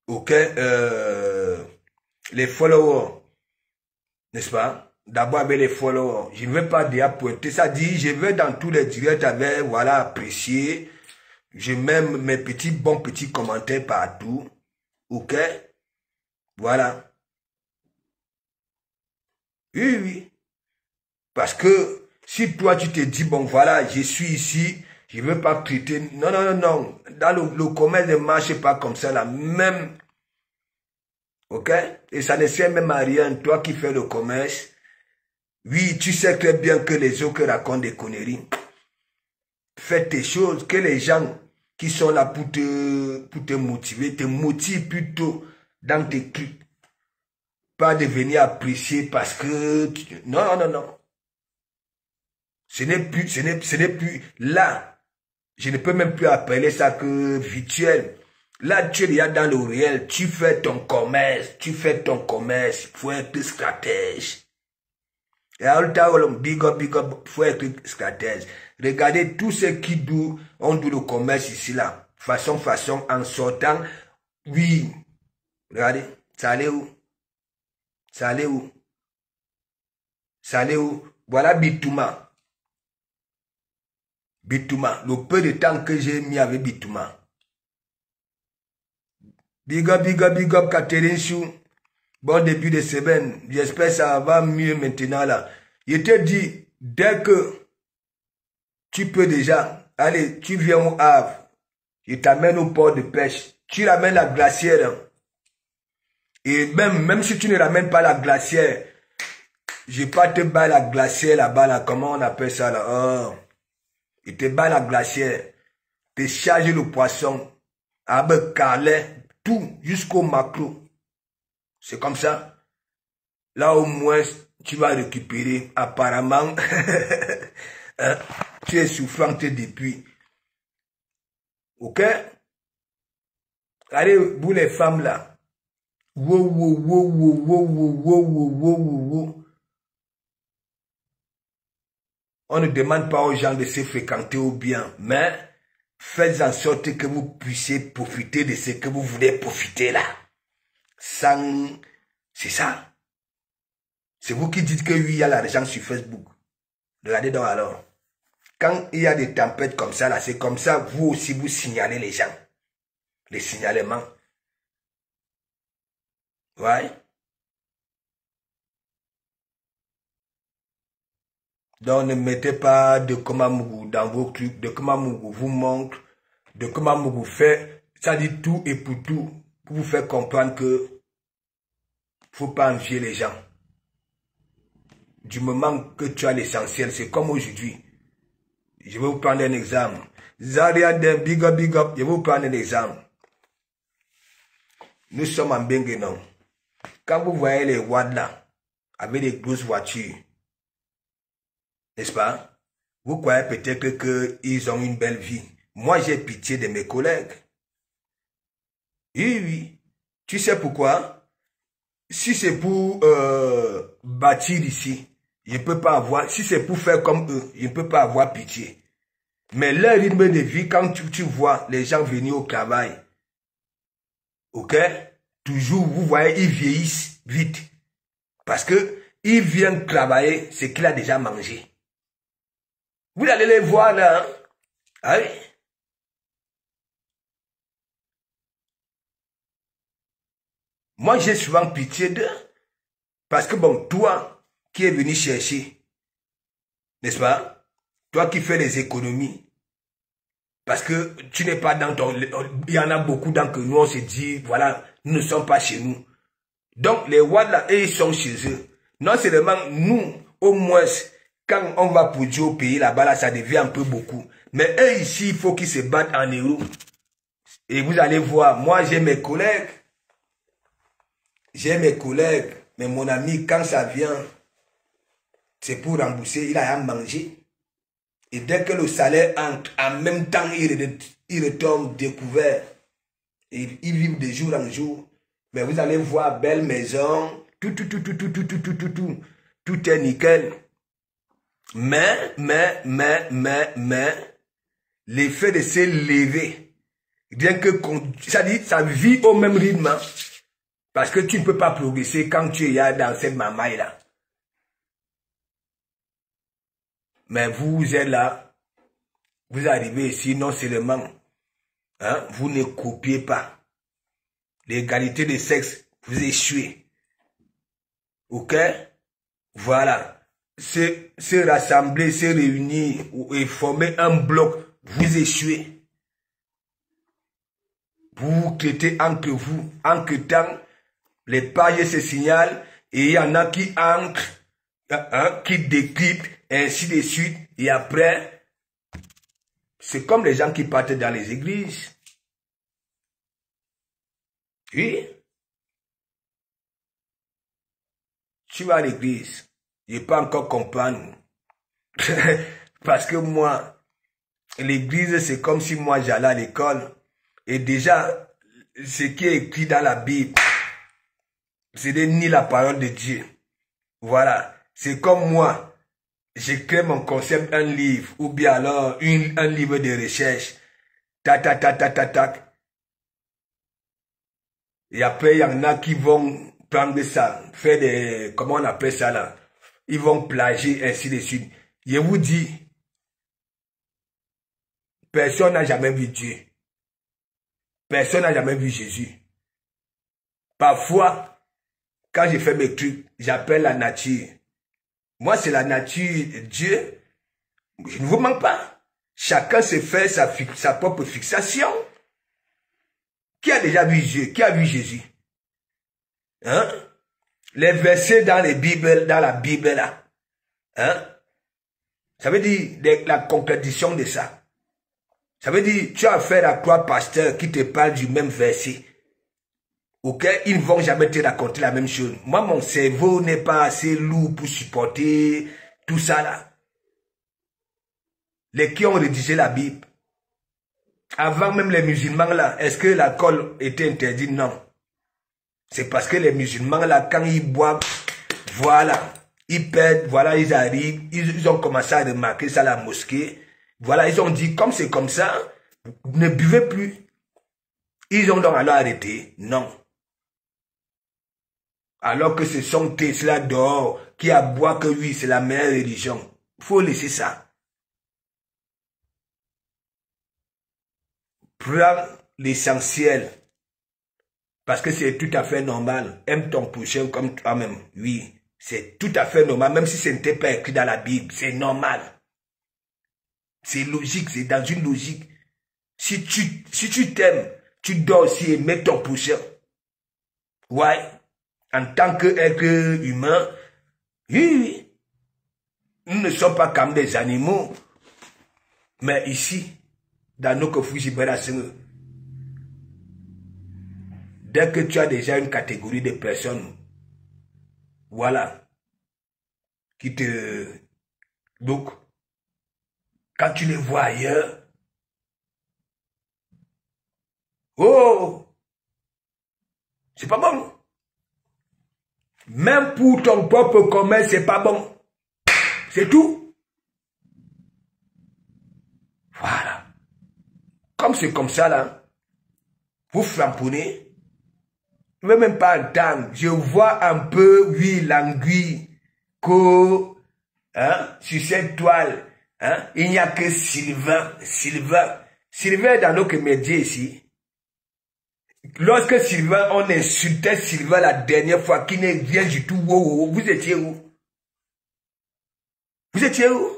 ok, les followers. N'est-ce pas? D'abord avec les followers. Je ne vais pas déjà pointer ça. Dit, je vais dans tous les directs avec, voilà, apprécier. Je mets mes bons petits commentaires partout. Ok? Voilà. Oui, oui. Parce que si toi tu te dis, bon voilà, je suis ici, je ne veux pas traiter. Non, non, non, non. Dans le commerce ne marche pas comme ça là. Même. Ok? Et ça ne sert même à rien. Toi qui fais le commerce. Oui, tu sais très bien que les autres racontent des conneries. Fais tes choses, que les gens qui sont là pour te motiver, te motivent plutôt dans tes trucs. Pas de venir apprécier parce que... Non, non, non, non. Ce n'est plus... Là, je ne peux même plus appeler ça que virtuel. Là, tu es déjà dans le réel. Tu fais ton commerce. Il faut être stratège. Et à big up, faut être stratège. Regardez tous ceux qui ont du le commerce ici là. Façon, en sortant. Oui. Regardez. Ça allait où? Voilà Bitouma. Le peu de temps que j'ai mis avec Bitouma. Big up, Catherine Chou. Bon début de semaine. J'espère que ça va mieux maintenant là. Je te dis, dès que tu peux déjà, allez, tu viens au Havre, je t'amène au port de pêche. Tu ramènes la glacière. Et même si tu ne ramènes pas la glacière, je vais pas te battre la glacière là-bas, là, comment on appelle ça là? Oh. Il te bat la glacière, te charge le poisson, avec carlet, tout, jusqu'au macro. C'est comme ça. Là au moins, tu vas récupérer. Apparemment, hein, tu es souffrante depuis. Ok? Allez, vous les femmes là. On ne demande pas aux gens de se fréquenter ou bien, mais faites en sorte que vous puissiez profiter de ce que vous voulez profiter là. Sans... C'est ça. C'est vous qui dites que oui, il y a l'argent sur Facebook. Regardez donc alors. Quand il y a des tempêtes comme ça là, c'est comme ça, vous aussi vous signalez les gens. Les signalements. Ouais. Donc ne mettez pas de Komamougou dans vos trucs, de Komamougou vous montre, de Komamougou fait, ça dit tout et pour tout, pour vous faire comprendre que faut pas envier les gens. Du moment que tu as l'essentiel, c'est comme aujourd'hui. Je vais vous prendre un exemple. Zaria de big up, je vais vous prendre un exemple. Nous sommes en Benguenon. Quand vous voyez les Wads là, avec des grosses voitures, n'est-ce pas? Vous croyez peut-être qu'ils ont une belle vie. Moi, j'ai pitié de mes collègues. Oui, oui. Tu sais pourquoi? Si c'est pour bâtir ici, je ne peux pas avoir... Si c'est pour faire comme eux, je ne peux pas avoir pitié. Mais leur rythme de vie, quand tu vois les gens venir au travail, ok? Toujours, vous voyez, ils vieillissent vite. Parce que ils viennent travailler ce qu'il a déjà mangé. Vous allez les voir là. Hein? Ah oui. Moi, j'ai souvent pitié d'eux. Parce que bon, toi qui es venu chercher, n'est-ce pas? Toi qui fais les économies. Parce que tu n'es pas dans ton... Il y en a beaucoup dans que nous, on se dit, voilà, nous ne sommes pas chez nous. Donc, les Wad là, ils sont chez eux. Non seulement nous, au moins, quand on va pour Dieu au pays, là-bas, là, ça devient un peu beaucoup. Mais eux ici, il faut qu'ils se battent en euros. Et vous allez voir, moi, j'ai mes collègues. Mais mon ami, quand ça vient, c'est pour rembourser, il a à manger. Et dès que le salaire entre, en même temps, il retombe découvert. Et ils vivent de jour en jour. Mais vous allez voir, belle maison, tout est nickel. Mais, l'effet de se lever, bien que, ça dit, ça vit au même rythme, hein, parce que tu ne peux pas progresser quand tu es dans cette mamaille-là. Mais vous êtes là, vous arrivez ici, non seulement, hein, vous ne copiez pas. L'égalité de sexe, vous échouez. Ok? Voilà. Se rassembler, se réunir et former un bloc, vous échouez. Vous traitez entre vous, en que temps, les pages se signalent et il y en a qui entrent, hein, qui décryptent, ainsi de suite. Et après, c'est comme les gens qui partent dans les églises. Oui. Tu vas à l'église. Je ne peux pas encore comprendre. Parce que moi, l'église, c'est comme si moi j'allais à l'école. Et déjà, ce qui est écrit dans la Bible, c'est ni la parole de Dieu. Voilà. C'est comme moi, j'écris mon concept, un livre, ou bien alors un livre de recherche. Tac. Et après, il y en a qui vont prendre ça, faire des, comment on appelle ça là? Ils vont plagier, ainsi de suite. Je vous dis, personne n'a jamais vu Dieu. Personne n'a jamais vu Jésus. Parfois, quand je fais mes trucs, j'appelle la nature. Moi, c'est la nature, Dieu. Je ne vous manque pas. Chacun se fait sa propre fixation. Qui a déjà vu Dieu? Qui a vu Jésus? Hein? Les versets dans la Bible là. Hein? Ça veut dire la concrétisation de ça. Ça veut dire, tu as affaire à trois pasteurs qui te parlent du même verset. Ok? Ils ne vont jamais te raconter la même chose. Moi, mon cerveau n'est pas assez lourd pour supporter tout ça là. Les qui ont rédigé la Bible. Avant même les musulmans là, est-ce que l'alcool était interdit? Non. C'est parce que les musulmans là, quand ils boivent, voilà, ils perdent, voilà, ils arrivent, ils ont commencé à remarquer ça à la mosquée. Voilà, ils ont dit, comme c'est comme ça, ne buvez plus. Ils ont donc alors arrêté. Non. Alors que ce sont Tesla dehors qui aboient que oui, c'est la meilleure religion. Il faut laisser ça. Prends l'essentiel. Parce que c'est tout à fait normal. Aime ton prochain comme toi-même. Oui, c'est tout à fait normal. Même si ce n'était pas écrit dans la Bible, c'est normal. C'est logique, c'est dans une logique. Si tu t'aimes, tu dois aussi aimer ton prochain. Ouais. En tant qu'être humain, oui. Nous ne sommes pas comme des animaux. Mais ici, dans nos conflits, dès que tu as déjà une catégorie de personnes, voilà, qui te... Donc, quand tu les vois ailleurs, oh, c'est pas bon. Même pour ton propre commerce, c'est pas bon. C'est tout. Voilà. Comme c'est comme ça, là, vous frapponnez. Je ne veux même pas entendre. Je vois un peu, oui, l'anguille, que, hein, sur cette toile, hein, il n'y a que Sylvain, dans notre média ici, Lorsque Sylvain, on insultait Sylvain la dernière fois, qui n'est rien du tout, vous étiez où? Vous étiez où?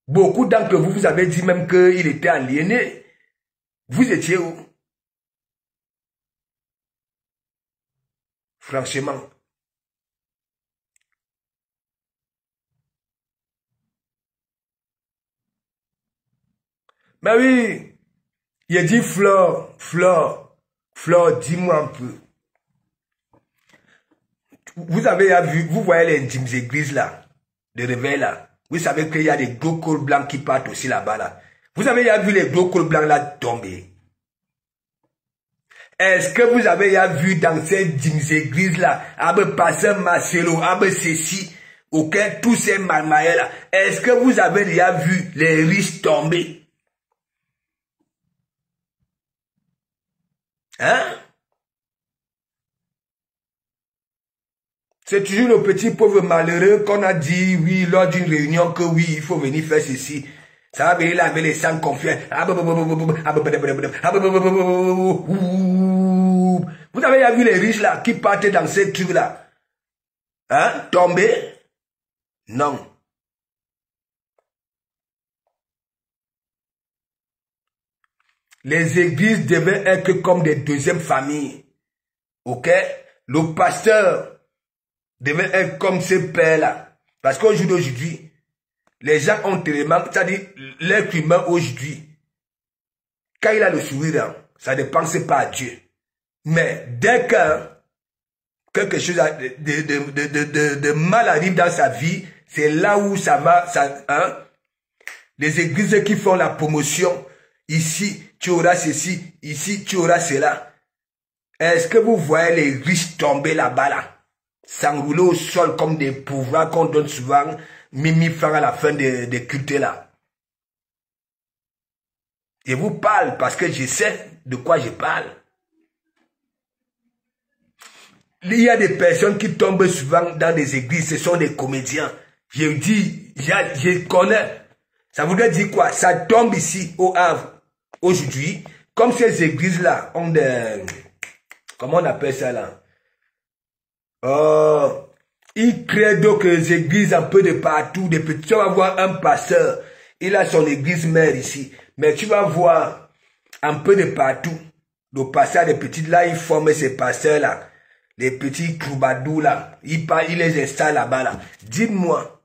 Beaucoup d'entre vous, vous avez dit même qu'il était aliéné. Vous étiez où? Franchement. Mais oui, il a dit Flore, dis-moi un peu. Vous avez vu, vous voyez les intimes églises là, de réveil là. Vous savez qu'il y a des gros cols blancs qui partent aussi là-bas là. Vous avez vu les gros cols blancs là tomber. Est-ce que vous avez vu dans ces intimes églises là, Abe Pasteur Marcelo, Abe Cécile, auquel tous ces marmaillés là, est-ce que vous avez déjà vu les riches tomber? Hein? C'est toujours le petit pauvre malheureux qu'on a dit, oui, lors d'une réunion, que oui, il faut venir faire ceci. Ça va venir là avec les sangs confiants. Vous avez vu les riches là, qui partent dans ces trucs là? Hein? Tomber? Non. Les églises devaient être comme des deuxièmes familles. Ok? Le pasteur devait être comme ce père-là. Parce qu'aujourd'hui, les gens ont tellement, c'est-à-dire l'être humain aujourd'hui, quand il a le sourire, ça ne pense pas à Dieu. Mais dès que quelque chose de mal arrive dans sa vie, c'est là où ça va, hein? Les églises qui font la promotion, ici, tu auras ceci, ici, tu auras cela. Est-ce que vous voyez les riches tomber là-bas, là? S'enrouler au sol comme des pouvoirs qu'on donne souvent, 1000 francs à la fin des cultes là. Je vous parle parce que je sais de quoi je parle. Il y a des personnes qui tombent souvent dans des églises, ce sont des comédiens. Je dis, je connais. Ça voudrait dire quoi? Ça tombe ici au Havre. Aujourd'hui, comme ces églises-là ont des... Comment on appelle ça là? Ils créent d'autres églises un peu de partout. Des petits. Tu vas voir un pasteur. Il a son église mère ici. Mais tu vas voir un peu de partout. Le pasteur des petites là, il forme ces pasteurs là. Les petits troubadours là. Il les installe là-bas là. Dites-moi.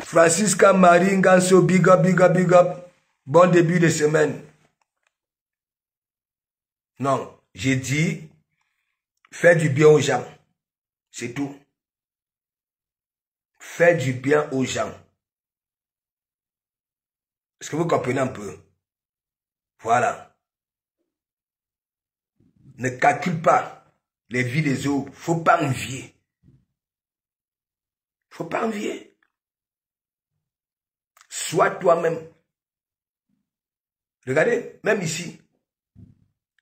Francisca Marie Nganso, big up, big up, big up. Bon début de semaine. Non, j'ai dit, fais du bien aux gens. C'est tout. Fais du bien aux gens. Est-ce que vous comprenez un peu? Voilà. Ne calcule pas les vies des autres. Faut pas envier. Faut pas envier. Sois toi-même. Regardez, même ici,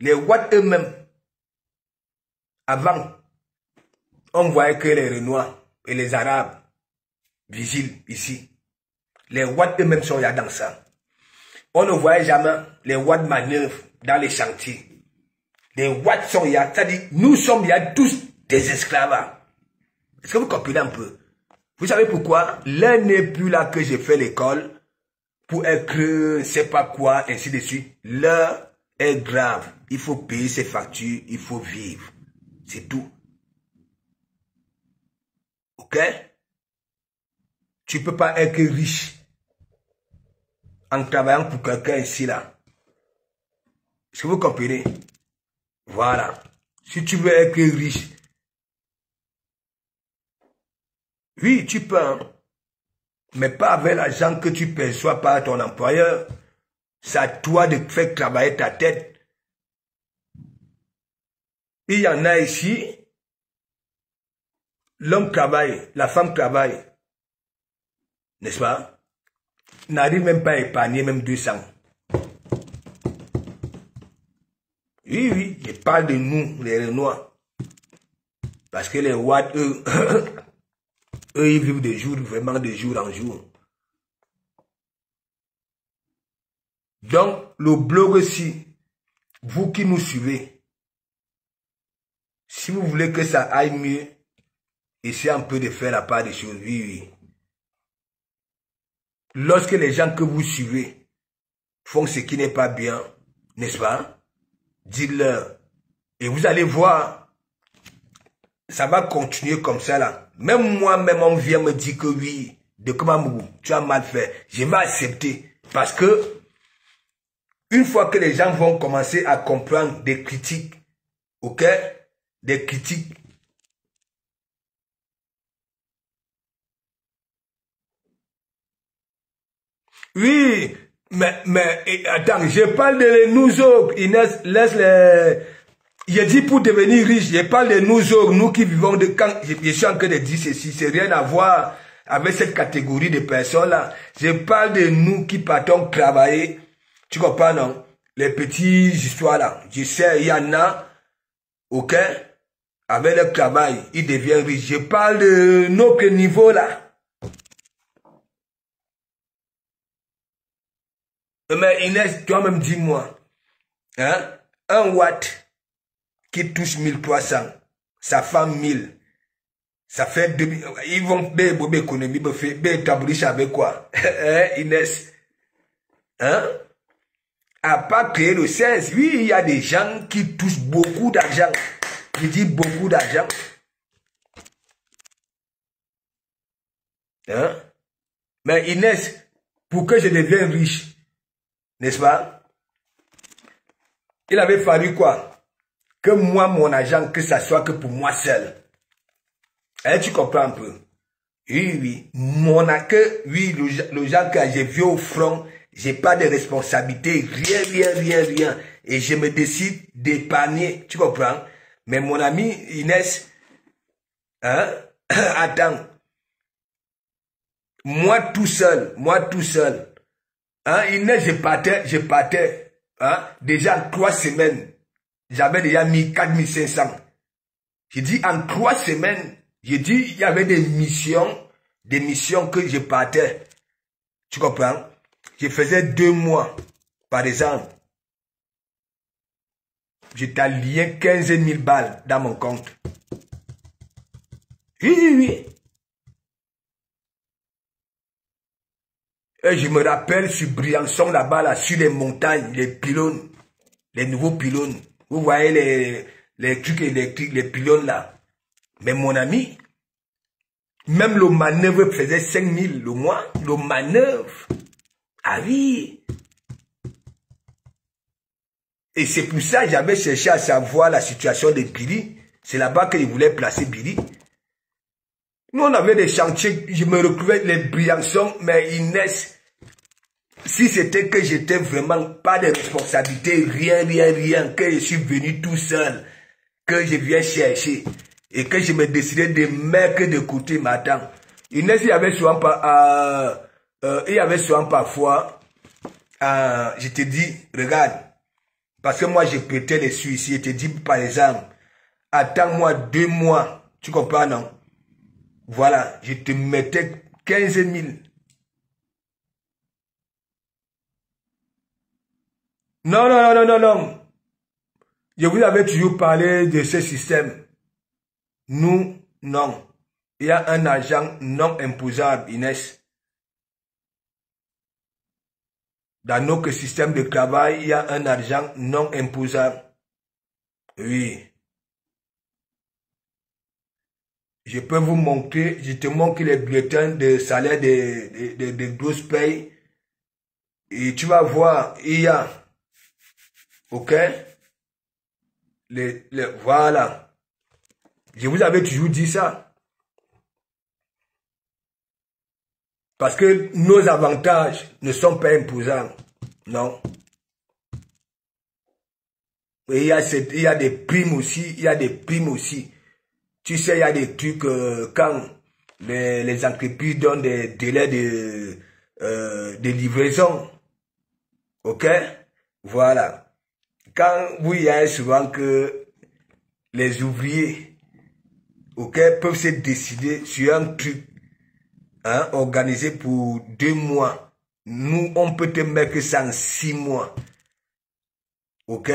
les Ouatt eux-mêmes, avant, on voyait que les Renois et les Arabes vigilent ici. Les Ouatt eux-mêmes sont là dans ça. On ne voyait jamais les Ouatt manœuvres dans les chantiers. Les Ouatt sont là, c'est-à-dire nous sommes là tous des esclaves. Est-ce que vous comprenez un peu? Vous savez pourquoi? L'un n'est plus là que j'ai fait l'école pour être c'est pas quoi, ainsi de suite. L'heure est grave. Il faut payer ses factures, il faut vivre. C'est tout. Ok? Tu ne peux pas être riche en travaillant pour quelqu'un ici là. Est-ce que vous comprenez? Voilà. Si tu veux être riche, oui, tu peux, hein? Mais pas avec l'argent que tu perçois par ton employeur. C'est à toi de faire travailler ta tête. Il y en a ici, l'homme travaille, la femme travaille, n'est-ce pas? N'arrive même pas à épargner même 200. Oui, oui, je parle de nous, les Renois. Parce que les Ouatt, eux, eux, ils vivent de jour, vraiment de jour en jour. Donc, le blog aussi, vous qui nous suivez, Si vous voulez que ça aille mieux, essayez un peu de faire la part des choses. Oui, oui. Lorsque les gens que vous suivez font ce qui n'est pas bien, n'est-ce pas? Dites-leur. Et vous allez voir, ça va continuer comme ça là. Même moi-même, on vient me dire que oui, de comment tu as mal fait. Je vais accepter. Parce que, une fois que les gens vont commencer à comprendre des critiques, ok? Des critiques. Oui, mais attends, je parle de nous autres. Inès, laisse les... Je dis pour devenir riche, je parle de nous autres, nous qui vivons de... Quand je suis en train de dire ceci, c'est rien à voir avec cette catégorie de personnes-là. Je parle de nous qui partons travailler. Tu comprends, non? Les petites histoires là. Je sais, il y en a, ok? Avec le travail, ils deviennent riches. Je parle de notre niveau là. Mais Inès, toi-même dis-moi, hein? Un watt qui touche 1300, sa femme 1000, ça fait 2000, ils vont faire une économie, faire avec quoi? Hein, Inès? Hein? À pas créer le 16, oui, il y a des gens qui touchent beaucoup d'argent. Je dis beaucoup d'argent. Hein? Mais Inès, pour que je devienne riche, n'est-ce pas? Il avait fallu quoi? Que moi, mon argent, que ça soit que pour moi seul. Hein, tu comprends un peu? Oui, oui. Oui, le genre que j'ai vu au front, j'ai pas de responsabilité, rien. Et je me décide d'épargner, tu comprends? Mais mon ami Inès, hein? Attends. Moi tout seul. Hein, Inès, je partais, hein, déjà en 3 semaines, j'avais déjà mis 4500. J'ai dit en 3 semaines, j'ai dit il y avait des missions que je partais. Tu comprends? Je faisais 2 mois, par exemple. J'étais lié 15 000 balles dans mon compte. Oui. Et je me rappelle sur Briançon, là-bas, là, sur les montagnes, les pylônes, les nouveaux pylônes. Vous voyez les trucs électriques, les pylônes là. Mais mon ami, même le manœuvre faisait 5 000 le mois. Le manœuvre. Ah oui. Et c'est pour ça que j'avais cherché à savoir la situation de Billy. C'est là-bas que je voulais placer Billy. Nous, on avait des chantiers, je me retrouvais les Briançons, mais Inès, si c'était que j'étais vraiment pas de responsabilité, rien, que je suis venu tout seul, que je viens chercher, et que je me décidais de mettre de côté maintenant. Inès, il y avait souvent parfois, je te dis, regarde, parce que moi je prêtais les Suisses, je te dis par exemple, attends-moi 2 mois, tu comprends non? Voilà, je te mettais 15 000. Non. Je vous avais toujours parlé de ce système. Nous, non. Il y a un argent non imposable, Inès. Dans notre système de travail, il y a un argent non imposable. Oui. Je peux vous montrer, je te montre les bulletins de salaire de grosses payes. Et tu vas voir, il y a, ok, voilà. Je vous avais toujours dit ça. Parce que nos avantages ne sont pas imposables. Non. Et il y a des primes aussi, Tu sais, il y a des trucs, quand les entreprises donnent des délais de livraison. Ok? Voilà. Quand vous y avez souvent que les ouvriers, ok, peuvent se décider sur un truc, hein, organisé pour 2 mois. Nous, on peut te mettre ça en 6 mois. Ok?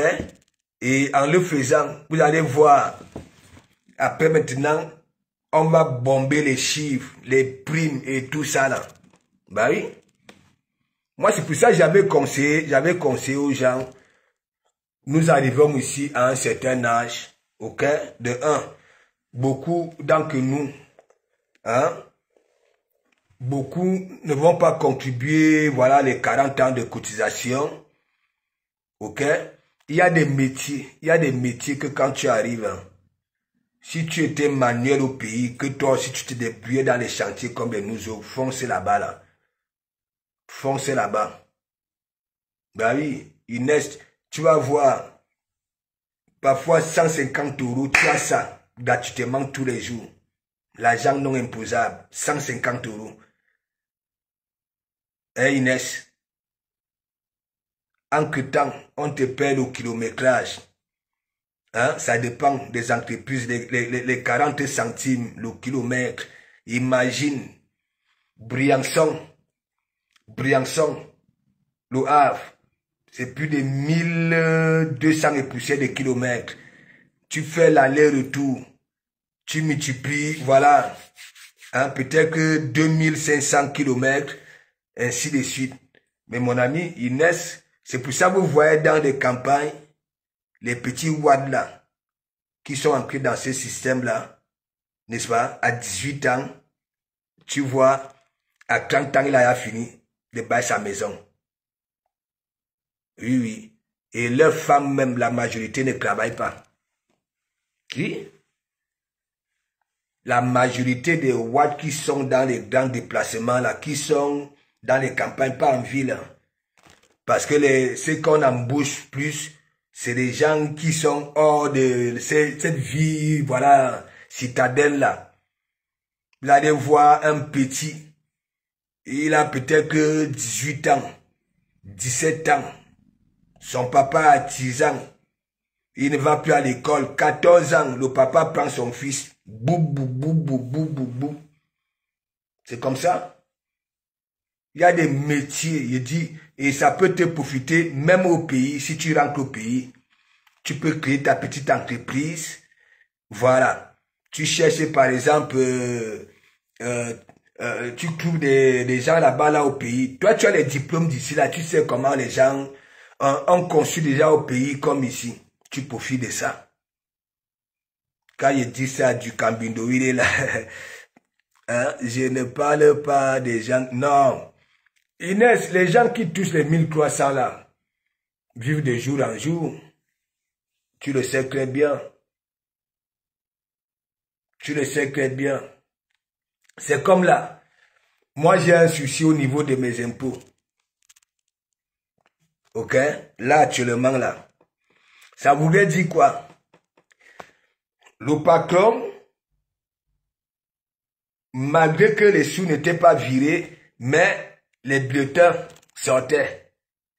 Et en le faisant, vous allez voir, Après maintenant, on va bomber les chiffres, les primes et tout ça là. Bah oui. Moi, c'est pour ça que j'avais conseillé aux gens, nous arrivons ici à un certain âge, ok? De un, beaucoup d'entre nous, hein, beaucoup ne vont pas contribuer, voilà, les 40 ans de cotisation, ok? Il y a des métiers que quand tu arrives, hein, si tu étais manuel au pays, que toi aussi tu te débrouillais dans les chantiers comme les nous autres, fonce là-bas là. Fonce là-bas. Bah oui, Inès, tu vas voir, parfois 150 €, tu as ça gratuitement tous les jours. L'argent non imposable, 150 €. Hein, Inès? Entre-temps, on te paie le kilométrage. Hein, ça dépend des entreprises, les 40 centimes le kilomètre. Imagine, Briançon, le Havre, c'est plus de 1200 et poussières de kilomètres. Tu fais l'aller-retour, tu multiplies, voilà, hein, peut-être que 2500 kilomètres, ainsi de suite. Mais mon ami Inès, c'est pour ça que vous voyez dans les campagnes, les petits wads là, qui sont ancrés dans ce système-là, n'est-ce pas, à 18 ans, tu vois, à 30 ans, il a fini de bâtir sa maison. Oui, oui. Et leurs femmes, même la majorité, ne travaillent pas. Oui. La majorité des wads qui sont dans les grands déplacements, là, qui sont dans les campagnes, pas en ville. Parce que ceux qu'on embauche plus, c'est des gens qui sont hors de cette vie, voilà, citadine-là. Vous allez voir un petit, il a peut-être que 18 ans, 17 ans. Son papa a 10 ans. Il ne va plus à l'école. 14 ans, le papa prend son fils. Bou, bou, bou, bou, bou, bou, bou. C'est comme ça. Il y a des métiers, il dit, et ça peut te profiter même au pays. Si tu rentres au pays, tu peux créer ta petite entreprise. Voilà. Tu cherches par exemple, tu trouves des gens là-bas, là au pays. Toi, tu as les diplômes d'ici, là. Tu sais comment les gens ont conçu déjà au pays comme ici. Tu profites de ça. Quand je dis ça du Cambindo, il est là. Hein? Je ne parle pas des gens. Non. Inès, les gens qui touchent les 1300 là, vivent de jour en jour. Tu le sais très bien. Tu le sais très bien. C'est comme là. Moi, j'ai un souci au niveau de mes impôts. Ok? Là, actuellement, là. Ça voudrait dire quoi? Le patron, malgré que les sous n'étaient pas virés, mais les bulletins sortaient.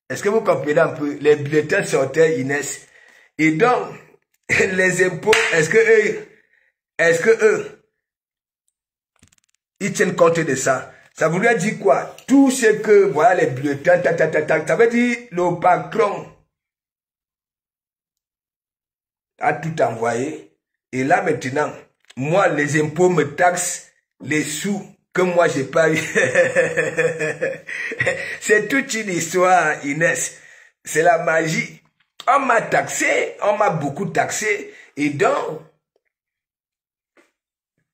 Est-ce que vous comprenez un peu? Les bulletins sortaient, Inès. Et donc, les impôts, est-ce que eux, ils tiennent compte de ça? Ça voudrait dire quoi? Tout ce que, voilà, les bulletins, ça veut dire le patron a tout envoyé. Et là, maintenant, moi, les impôts me taxent les sous que moi, j'ai pas eu. C'est toute une histoire, Inès. C'est la magie. On m'a taxé, on m'a beaucoup taxé. Et donc,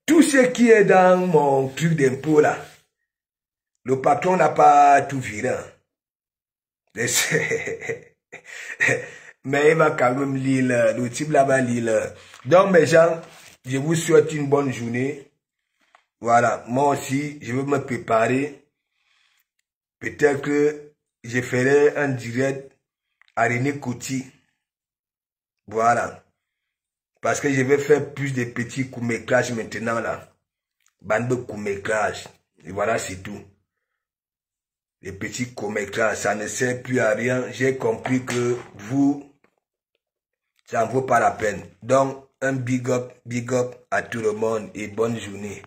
tout ce qui est dans mon truc d'impôt là, le patron n'a pas tout viré. Mais il va quand même lire, le type là-bas lire. Donc mes gens, je vous souhaite une bonne journée. Voilà, moi aussi, je vais me préparer. Peut-être que je ferai un direct à René Coty. Voilà. Parce que je vais faire plus de petits courts-métrages maintenant là. Bande de courts-métrages. Et voilà, c'est tout. Les petits courts-métrages, ça ne sert plus à rien. J'ai compris que vous, ça ne vaut pas la peine. Donc, un big up à tout le monde et bonne journée.